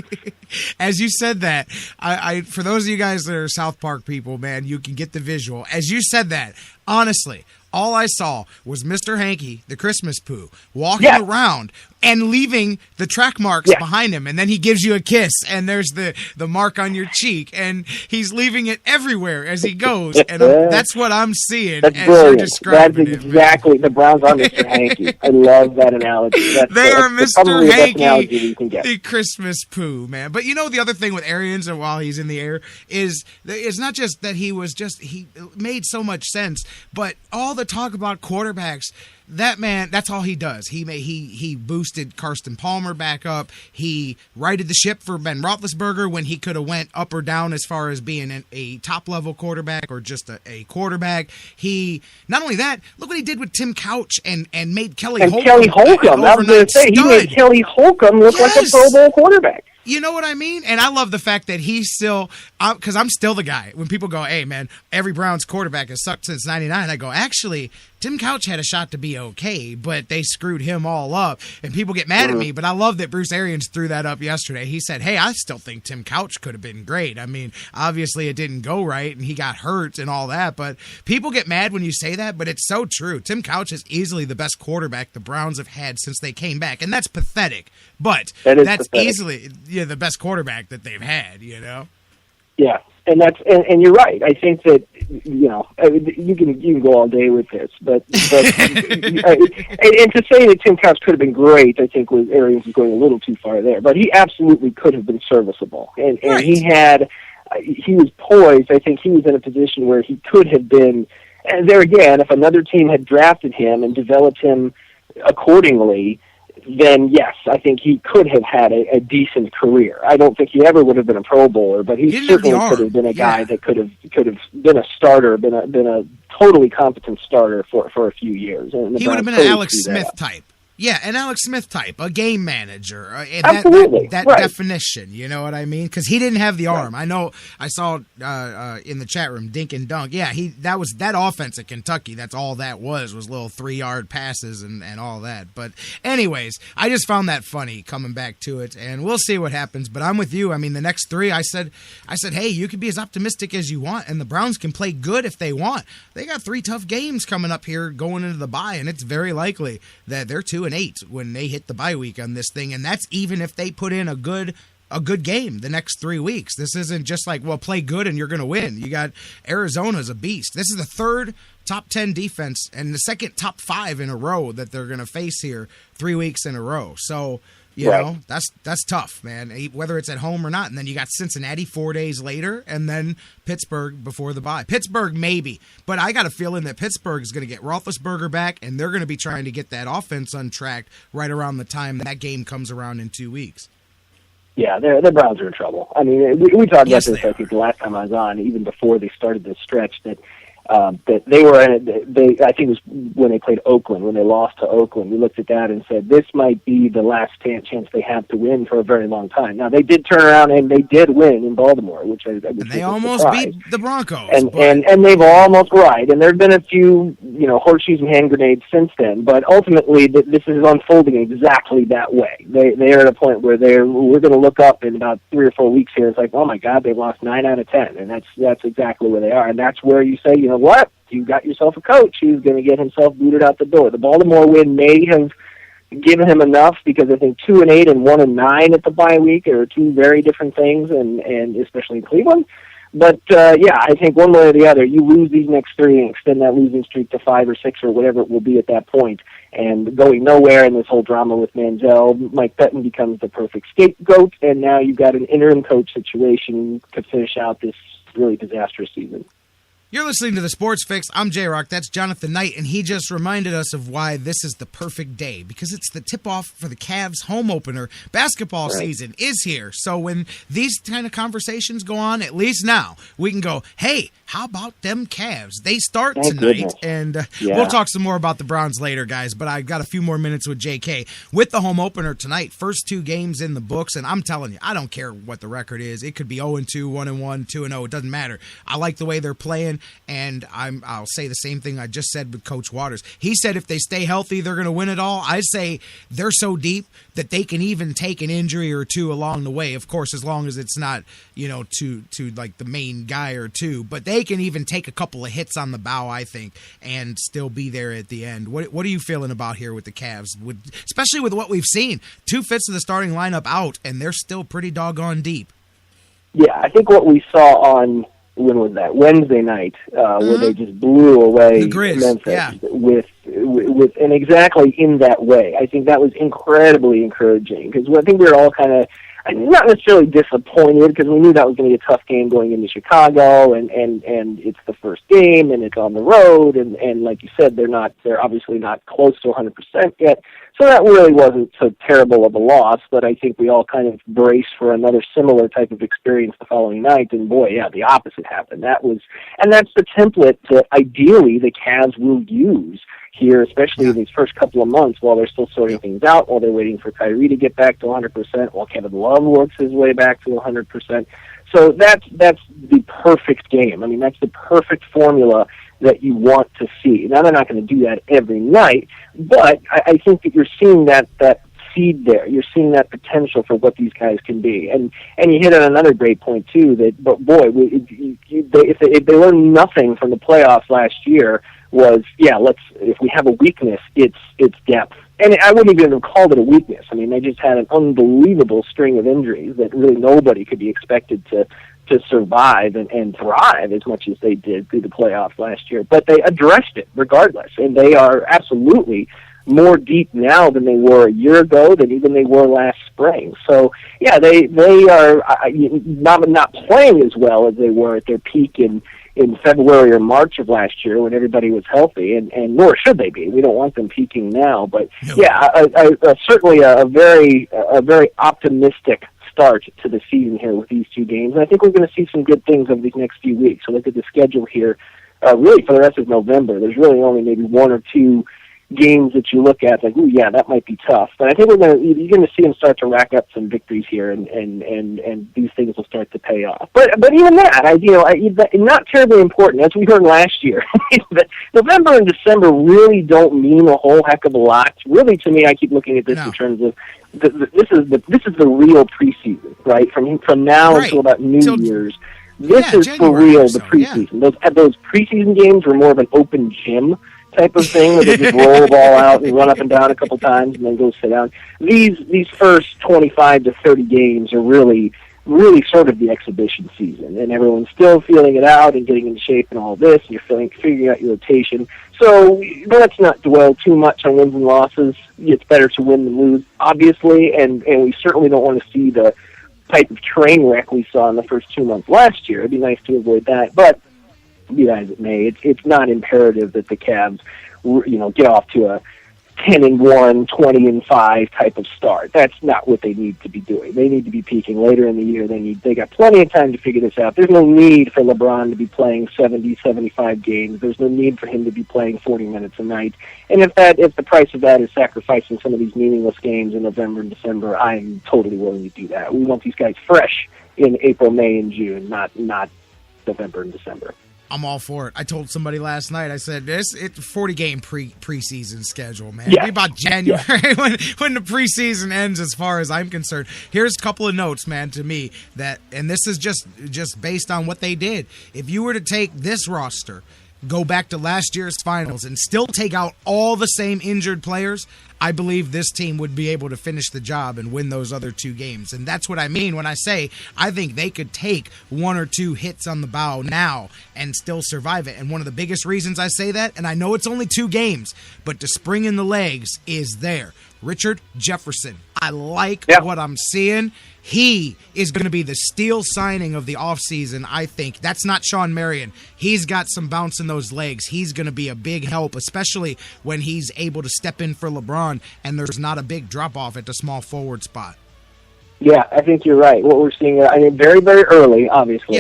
As you said that, I for those of you guys that are South Park people, man, you can get the visual. As you said that, honestly, all I saw was Mr. Hanky, the Christmas Pooh, walking around and leaving the track marks behind him. And then he gives you a kiss, and there's the mark on your cheek, and he's leaving it everywhere as he goes. And that's what I'm seeing. That's brilliant. That's exactly the Browns are Mr. Hanky. I love that analogy. They are Mr. Hanky, the Christmas Pooh, man. But the other thing with Arians, and while he's in the air, is it's not just that he made so much sense, but all the talk about quarterbacks, that man, that's all he does. He boosted Carson Palmer back up. He righted the ship for Ben Roethlisberger when he could have went up or down as far as being a top-level quarterback or just a quarterback. He, not only that, look what he did with Tim Couch and made Kelly Holcomb. Kelly Holcomb, I was going to say, he made Kelly Holcomb look like a Pro Bowl quarterback. You know what I mean? And I love the fact that he's still, because I'm still the guy. When people go, hey, man, every Browns quarterback has sucked since 99, I go, actually, Tim Couch had a shot to be okay, but they screwed him all up. And people get mad at me, but I love that Bruce Arians threw that up yesterday. He said, hey, I still think Tim Couch could have been great. I mean, obviously it didn't go right, and he got hurt and all that, but people get mad when you say that, but it's so true. Tim Couch is easily the best quarterback the Browns have had since they came back, and that's pathetic, but that's pathetic. Easily the best quarterback that they've had, Yeah, and and you're right. I think that you can go all day with this, but and to say that Tim Couch could have been great, I think Arians was going a little too far there. But he absolutely could have been serviceable, and he was poised. I think he was in a position where he could have been. And there again, if another team had drafted him and developed him accordingly, then yes, I think he could have had a decent career. I don't think he ever would have been a Pro Bowler, but he certainly could have been a guy that could have been a starter, been a totally competent starter for a few years. And he would have been an Alex Smith type. Yeah, an Alex Smith type, a game manager. Absolutely. That right. definition, you know what I mean? Because he didn't have the arm. I know I saw in the chat room, Dink and Dunk. Yeah, that offense at Kentucky, that's all that was little 3-yard passes and all that. But anyways, I just found that funny coming back to it, and we'll see what happens. But I'm with you. I mean, the next three, I said, hey, you can be as optimistic as you want, and the Browns can play good if they want. They got 3 tough games coming up here going into the bye, and it's very likely that they're 2-8 when they hit the bye week on this thing, and that's even if they put in a good game the next 3 weeks. This isn't just like, well, play good and you're going to win. You got Arizona's a beast. This is the 3rd top 10 defense and the 2nd top 5 in a row that they're going to face here 3 weeks in a row. So, you know, that's tough, man, whether it's at home or not. And then you got Cincinnati 4 days later, and then Pittsburgh before the bye. Pittsburgh, maybe. But I got a feeling that Pittsburgh is going to get Roethlisberger back, and they're going to be trying to get that offense untracked right around the time that game comes around in 2 weeks. Yeah, the Browns are in trouble. I mean, we talked about this, I think, the last time I was on, even before they started this stretch, that that they were. I think it was when they played Oakland, when they lost to Oakland. We looked at that and said this might be the last chance they have to win for a very long time. Now they did turn around and they did win in Baltimore, which I and they almost beat the Broncos. And they've almost right. And there've been a few horseshoes and hand grenades since then. But ultimately, this is unfolding exactly that way. They are at a point where we're going to look up in about 3 or 4 weeks here. It's like, oh my God, they've lost 9 out of 10, and that's exactly where they are. And that's where you say, you know what? You got yourself a coach who's going to get himself booted out the door. The Baltimore win may have given him enough because I think 2-8 and 1-9 at the bye week are two very different things, and especially in Cleveland. But I think one way or the other, you lose these next 3 and extend that losing streak to 5 or 6 or whatever it will be at that point, and going nowhere in this whole drama with Manziel. Mike Pettin becomes the perfect scapegoat, and now you've got an interim coach situation to finish out this really disastrous season. You're listening to The Sports Fix. I'm J-Rocc. That's Jonathan Knight, and he just reminded us of why this is the perfect day, because it's the tip-off for the Cavs home opener. Basketball season is here, so when these kind of conversations go on, at least now, we can go, hey, how about them Cavs? They start tonight, and we'll talk some more about the Browns later, guys, but I've got a few more minutes with JK. With the home opener tonight, first 2 games in the books, and I'm telling you, I don't care what the record is. It could be 0-2, 1-1, 2-0. It doesn't matter. I like the way they're playing. And I'll say the same thing I just said with Coach Waters. He said if they stay healthy, they're going to win it all. I say they're so deep that they can even take an injury or 2 along the way. Of course, as long as it's not, to like the main guy or 2. But they can even take a couple of hits on the bow, I think, and still be there at the end. What are you feeling about here with the Cavs, especially with what we've seen? 2/5 of the starting lineup out, and they're still pretty doggone deep. Yeah, I think what we saw on when was that? Wednesday night, where they just blew away Memphis with and exactly in that way. I think that was incredibly encouraging because I think we were all kind of not necessarily disappointed because we knew that was going to be a tough game going into Chicago, and it's the first game and it's on the road, and like you said, they're obviously not close to 100% yet. So that really wasn't so terrible of a loss, but I think we all kind of braced for another similar type of experience the following night, and boy, yeah, the opposite happened. That's the template that ideally the Cavs will use here, especially in these first couple of months while they're still sorting things out, while they're waiting for Kyrie to get back to 100%, while Kevin Love works his way back to 100%. So that's the perfect game. I mean, that's the perfect formula that you want to see. Now, they're not going to do that every night, but I think that you're seeing that seed there. You're seeing that potential for what these guys can be. And you hit on another great point, too, that, but boy, if they learned nothing from the playoffs last year was, if we have a weakness, it's depth. And I wouldn't even have called it a weakness. I mean, they just had an unbelievable string of injuries that really nobody could be expected to survive and thrive as much as they did through the playoffs last year. But they addressed it regardless, and they are absolutely more deep now than they were a year ago, than even they were last spring. So, yeah, they are not playing as well as they were at their peak in February or March of last year when everybody was healthy, and nor should they be. We don't want them peaking now. But, certainly a very optimistic start to the season here with these 2 games. And I think we're going to see some good things over these next few weeks. So look at the schedule here. Really, for the rest of November, there's really only maybe 1 or 2 games that you look at like, ooh, yeah, that might be tough. But I think you're going to see them start to rack up some victories here, and these things will start to pay off. But even that, not terribly important, as we heard last year. November and December really don't mean a whole heck of a lot. Really, to me, I keep looking at this in terms of this is the real preseason, right? From now until about New Year's. This is for real the preseason. Those preseason games were more of an open gym type of thing where they just roll the ball out and run up and down a couple times and then go sit down. These first 25 to 30 games are really sort of the exhibition season, and everyone's still feeling it out and getting in shape and all this, and you're figuring out your rotation. So let's not dwell too much on wins and losses. It's better to win than lose, obviously, and we certainly don't want to see the type of train wreck we saw in the first 2 months last year. It'd be nice to avoid that, but be that as it may, it's not imperative that the Cavs, get off to 10-1, 20-5 type of start. That's not what they need to be doing. They need to be peaking later in the year. They got plenty of time to figure this out. There's no need for LeBron to be playing 70, 75 games. There's no need for him to be playing 40 minutes a night. And if the price of that is sacrificing some of these meaningless games in November and December, I'm totally willing to do that. We want these guys fresh in April, May, and June, not November and December. I'm all for it. I told somebody last night, I said, it's a 40-game preseason schedule, man. Yeah. It'll be about January when the preseason ends as far as I'm concerned. Here's a couple of notes, man, to me, and this is just based on what they did. If you were to take this roster, go back to last year's finals, and still take out all the same injured players, I believe this team would be able to finish the job and win those other 2 games. And that's what I mean when I say I think they could take 1 or 2 hits on the bow now and still survive it. And one of the biggest reasons I say that, and I know it's only 2 games, but the spring in the legs is there. Richard Jefferson. I like what I'm seeing. He is going to be the steal signing of the offseason, I think. That's not Sean Marion. He's got some bounce in those legs. He's going to be a big help, especially when he's able to step in for LeBron and there's not a big drop-off at the small forward spot. Yeah, I think you're right. What we're seeing, very, very early, obviously,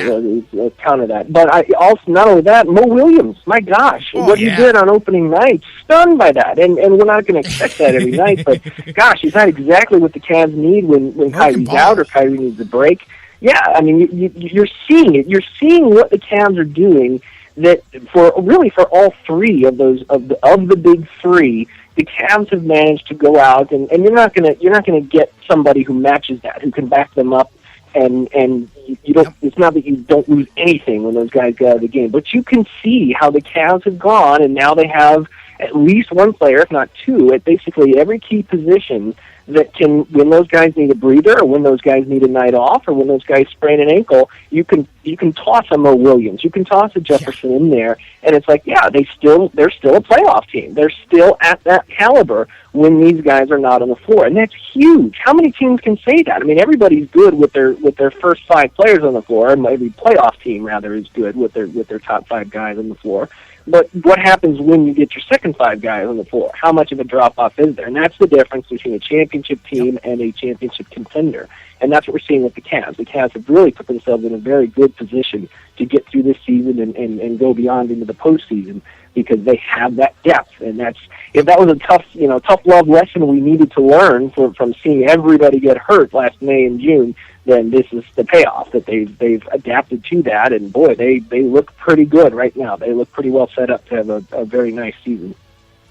counter that. But also, not only that, Mo Williams, my gosh, what he did on opening night, stunned by that. And we're not going to expect that every night, but gosh, he's not exactly what the Cavs need when Kyrie's out or Kyrie needs a break. Yeah, I mean, you're seeing it. You're seeing what the Cavs are doing that for all 3 of those, of the big 3, the Cavs have managed to go out, and you're not gonna get somebody who matches that, who can back them up, and you don't. It's not that you don't lose anything when those guys get out of the game, but you can see how the Cavs have gone, and now they have at least 1 player, if not 2, at basically every key position that can, when those guys need a breather, or when those guys need a night off, or when those guys sprain an ankle, you can toss a Mo Williams, you can toss a Jefferson in there, and it's like, they're still a playoff team. They're still at that caliber when these guys are not on the floor, and that's huge. How many teams can say that? I mean, everybody's good with their first 5 players on the floor, and every playoff team rather is good with their top 5 guys on the floor. But what happens when you get your second 5 guys on the floor? How much of a drop-off is there? And that's the difference between a championship team and a championship contender. And that's what we're seeing with the Cavs. The Cavs have really put themselves in a very good position to get through this season and go beyond into the postseason because they have that depth. And if that was a tough love lesson we needed to learn from seeing everybody get hurt last May and June, then this is the payoff that they've adapted to that, and boy, they look pretty good right now. They look pretty well set up to have a very nice season.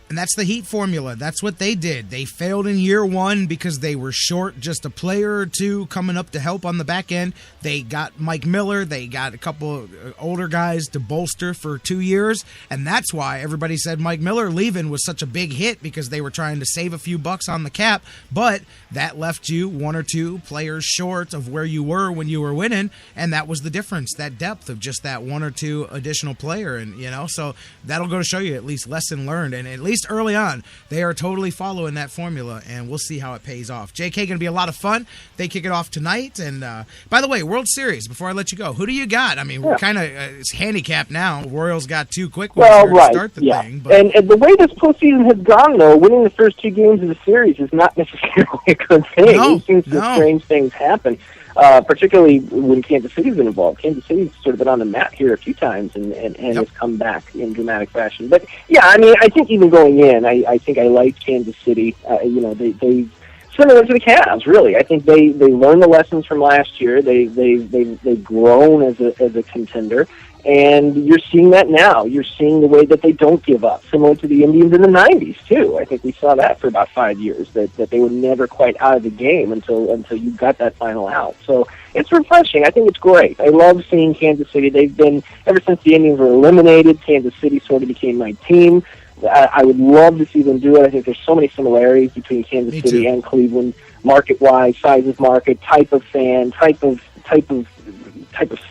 And that's the Heat formula. That's what they did. They failed in year 1 because they were short just a player or 2 coming up to help on the back end. They got Mike Miller. They got a couple of older guys to bolster for 2 years. And that's why everybody said Mike Miller leaving was such a big hit, because they were trying to save a few bucks on the cap. But that left you 1 or 2 players short of where you were when you were winning. And that was the difference, that depth of just that 1 or 2 additional player. And, so that'll go to show you at least lesson learned. And at least early on, they are totally following that formula, and we'll see how it pays off. JK, going to be a lot of fun. They kick it off tonight. And by the way, World Series, before I let you go, who do you got? I mean, we're kind of it's handicapped now. Royals got 2 quick ones to start the thing. But... And the way this postseason has gone, though, winning the first 2 games of the series is not necessarily a good thing. We've seen some strange things happen. Particularly when Kansas City's been involved. Kansas City's sort of been on the mat here a few times and has come back in dramatic fashion. But, I mean, I think even going in, I think I like Kansas City. They similar to the Cavs, really. I think they learned the lessons from last year. They've grown as a contender. And you're seeing that now. You're seeing the way that they don't give up, similar to the Indians in the 90s, too. I think we saw that for about 5 years, that they were never quite out of the game until you got that final out. So it's refreshing. I think it's great. I love seeing Kansas City. They've been, ever since the Indians were eliminated, Kansas City sort of became my team. I would love to see them do it. I think there's so many similarities between Kansas City and Cleveland, market-wise, size of market, type of fan, type of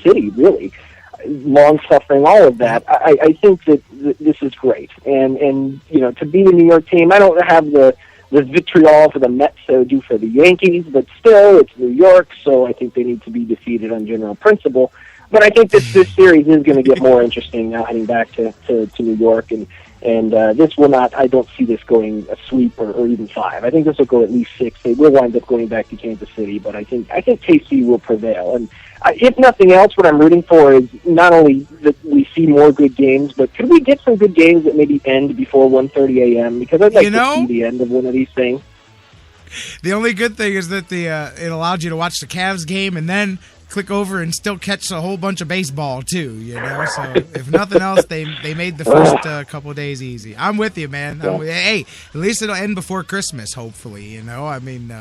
city, really. Long-suffering, all of that. I think that this is great. And to be the New York team, I don't have the vitriol for the Mets so do for the Yankees, but still, it's New York, so I think they need to be defeated on general principle. But I think this series is going to get more interesting now heading back to New York, and And this will not, I don't see this going a sweep or even 5. I think this will go at least 6. They will wind up going back to Kansas City, but I think KC will prevail. And if nothing else, what I'm rooting for is not only that we see more good games, but could we get some good games that maybe end before 1:30 a.m.? Because I'd like to see the end of one of these things. The only good thing is that it allowed you to watch the Cavs game and then click over and still catch a whole bunch of baseball too, So if nothing else, they made the first couple of days easy. I'm with you, man. Hey, at least it'll end before Christmas, hopefully. I mean,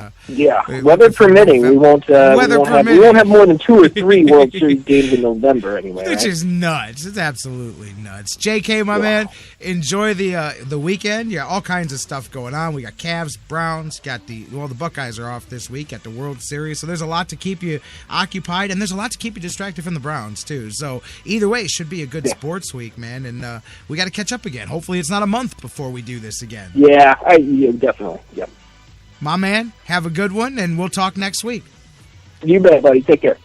weather permitting, we won't have more than 2 or 3 World Series games in November anyway. Which is nuts. It's absolutely nuts. JK, my man, enjoy the weekend. Yeah, all kinds of stuff going on. We got Cavs, Browns, got the Buckeyes are off this week at the World Series, so there's a lot to keep you occupied. And there's a lot to keep you distracted from the Browns, too. So either way, it should be a good sports week, man. And we got to catch up again. Hopefully it's not a month before we do this again. Yeah, definitely. Yep. My man, have a good one, and we'll talk next week. You bet, buddy. Take care.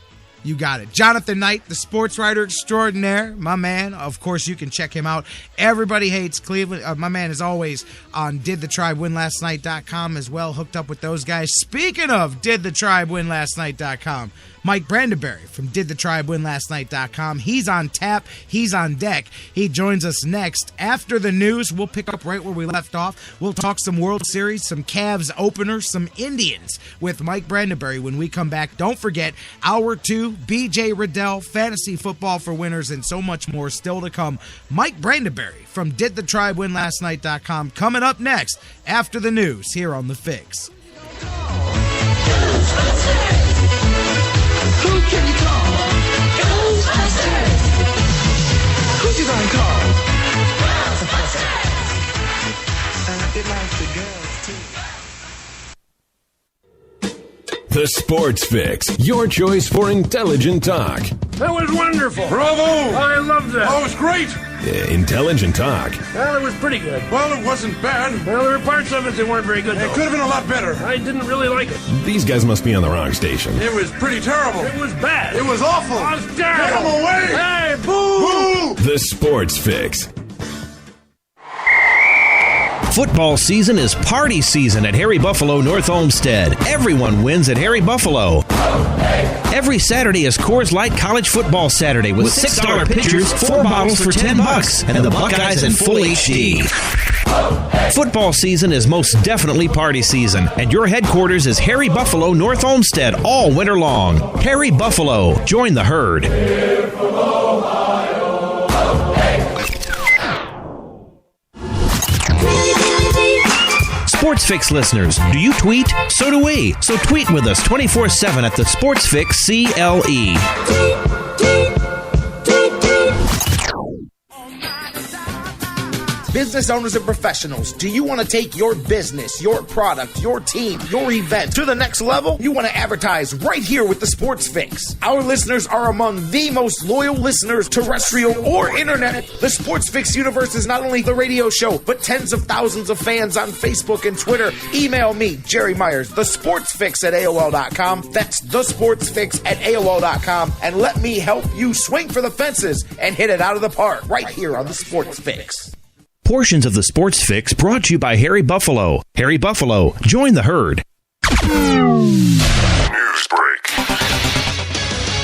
You got it. Jonathan Knight, the sports writer extraordinaire, my man. Of course, you can check him out. Everybody hates Cleveland. My man is always on didthetribewinlastnight.com as well, hooked up with those guys. Speaking of didthetribewinlastnight.com, Mike Brandenberry from didthetribewinlastnight.com. He's on tap. He's on deck. He joins us next. After the news, we'll pick up right where we left off. We'll talk some World Series, some Cavs openers, some Indians with Mike Brandenberry when we come back. Don't forget, Hour 2, BJ Riddell, fantasy football for winners, and so much more still to come. Mike Brandenberry from didthetribewinlastnight.com coming up next after the news here on The Fix. Who can you call? Ghostbusters! Who you gonna call? Ghostbusters! It likes the girls, too. The Sports Fix, your choice for intelligent talk. That was wonderful. Bravo! I loved that. Oh, it was great. Intelligent talk. Well, it was pretty good. Well, it wasn't bad. Well, there were parts of it that weren't very good, though. It could have been a lot better. I didn't really like it. These guys must be on the wrong station. It was pretty terrible. It was bad. It was awful. It was terrible. Get them away! Hey, boo! Boo! The Sports Fix. Football season is party season at Harry Buffalo North Olmsted. Everyone wins at Harry Buffalo. Every Saturday is Coors Light College Football Saturday with $6 pitchers, 4 bottles for $10, and the Buckeyes in full HD. Football season is most definitely party season, and your headquarters is Harry Buffalo North Olmsted all winter long. Harry Buffalo, join the herd. Sports Fix listeners, do you tweet? So do we. So tweet with us 24/7 at the Sports Fix CLE. Business owners and professionals, do you want to take your business, your product, your team, your event to the next level? You want to advertise right here with the Sports Fix. Our listeners are among the most loyal listeners, terrestrial or internet. The Sports Fix universe is not only the radio show, but tens of thousands of fans on Facebook and Twitter. Email me, Jerry Myers, thesportsfix at AOL.com. That's thesportsfix at AOL.com. And let me help you swing for the fences and hit it out of the park right here on the Sports Fix. Portions of the Sports Fix brought to you by Harry Buffalo. Harry Buffalo, join the herd. News break.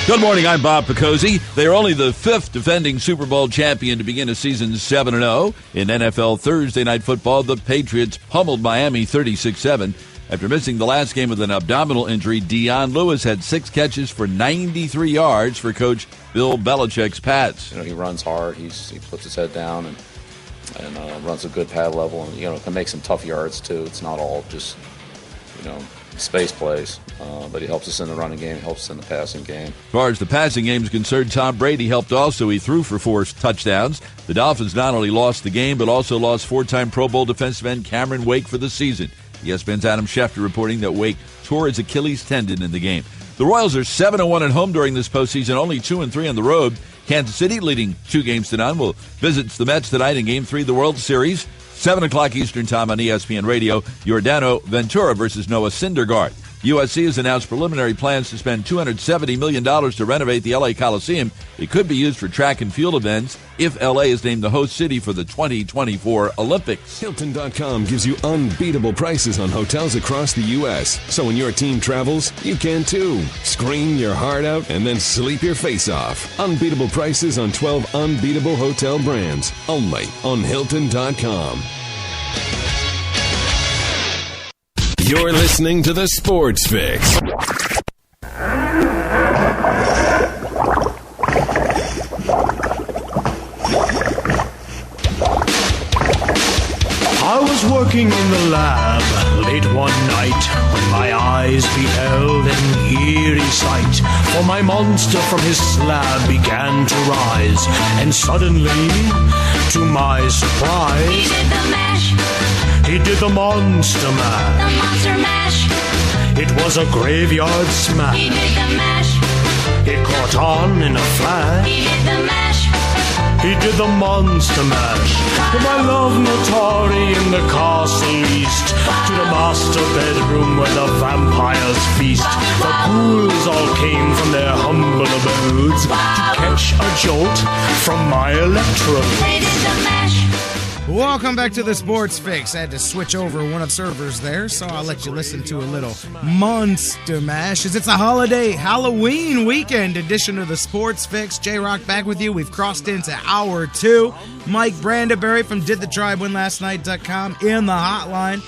Good morning, I'm Bob Picozzi. They are only the 5th defending Super Bowl champion to begin a season 7-0. In NFL Thursday Night Football, the Patriots pummeled Miami 36-7. After missing the last game with an abdominal injury, Deion Lewis had 6 catches for 93 yards for Coach Bill Belichick's Pats. He runs hard. He puts his head down and runs a good pad level, and can make some tough yards too. It's not all just space plays, but he helps us in the running game, he helps us in the passing game. As far as the passing game is concerned, Tom Brady helped also. He threw for 4 touchdowns. The Dolphins not only lost the game, but also lost 4-time Pro Bowl defensive end Cameron Wake for the season. ESPN's Adam Schefter reporting that Wake tore his Achilles tendon in the game. The Royals are 7-1 at home during this postseason, only 2-3 on the road. Kansas City leading 2-0 will visit the Mets tonight in Game 3 of the World Series. 7 o'clock Eastern Time on ESPN Radio. Giordano Ventura versus Noah Syndergaard. USC has announced preliminary plans to spend $270 million to renovate the LA Coliseum. It could be used for track and field events if LA is named the host city for the 2024 Olympics. Hilton.com gives you unbeatable prices on hotels across the U.S. So when your team travels, you can too. Scream your heart out and then sleep your face off. Unbeatable prices on 12 unbeatable hotel brands. Only on Hilton.com. You're listening to The Sports Fix. I was working in the lab late one night when my eyes beheld an eerie sight. For my monster from his slab began to rise, and suddenly, to my surprise, He did the mash. he did the monster mash. The monster mash. It was a graveyard smash. He did the mash. It caught on in a flash. He did the mash. He did the monster mash. From my love Natari in the castle east to the master bedroom where the vampires feast. The ghouls all came from their humble abodes to catch a jolt from my electrode. They did the mash. Welcome back to the Sports Fix. I had to switch over one of servers there, so I'll let you listen to a little Monster Mash as it's a holiday Halloween weekend edition of the Sports Fix. J-Rocc back with you. We've crossed into hour 2. Mike Brandenberry from DidTheTribeWinLastNight.com in the hotline.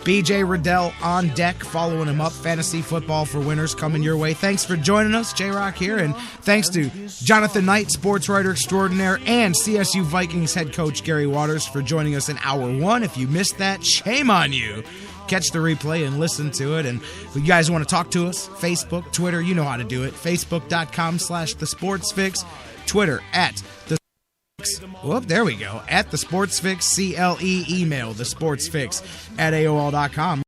BJ Riddell on deck, following him up. Fantasy football for winners coming your way. Thanks for joining us, J-Rocc here, and thanks to Jonathan Knight, sports writer extraordinaire, and CSU Vikings head coach Gary Waters for joining us in hour 1. If you missed that, shame on you. Catch the replay and listen to it. And if you guys want to talk to us, Facebook, Twitter, you know how to do it. Facebook.com/thesportsfix, Twitter @the Whoop, there we go. @the Sports Fix, CLE, email the Sports Fix @AOL.com.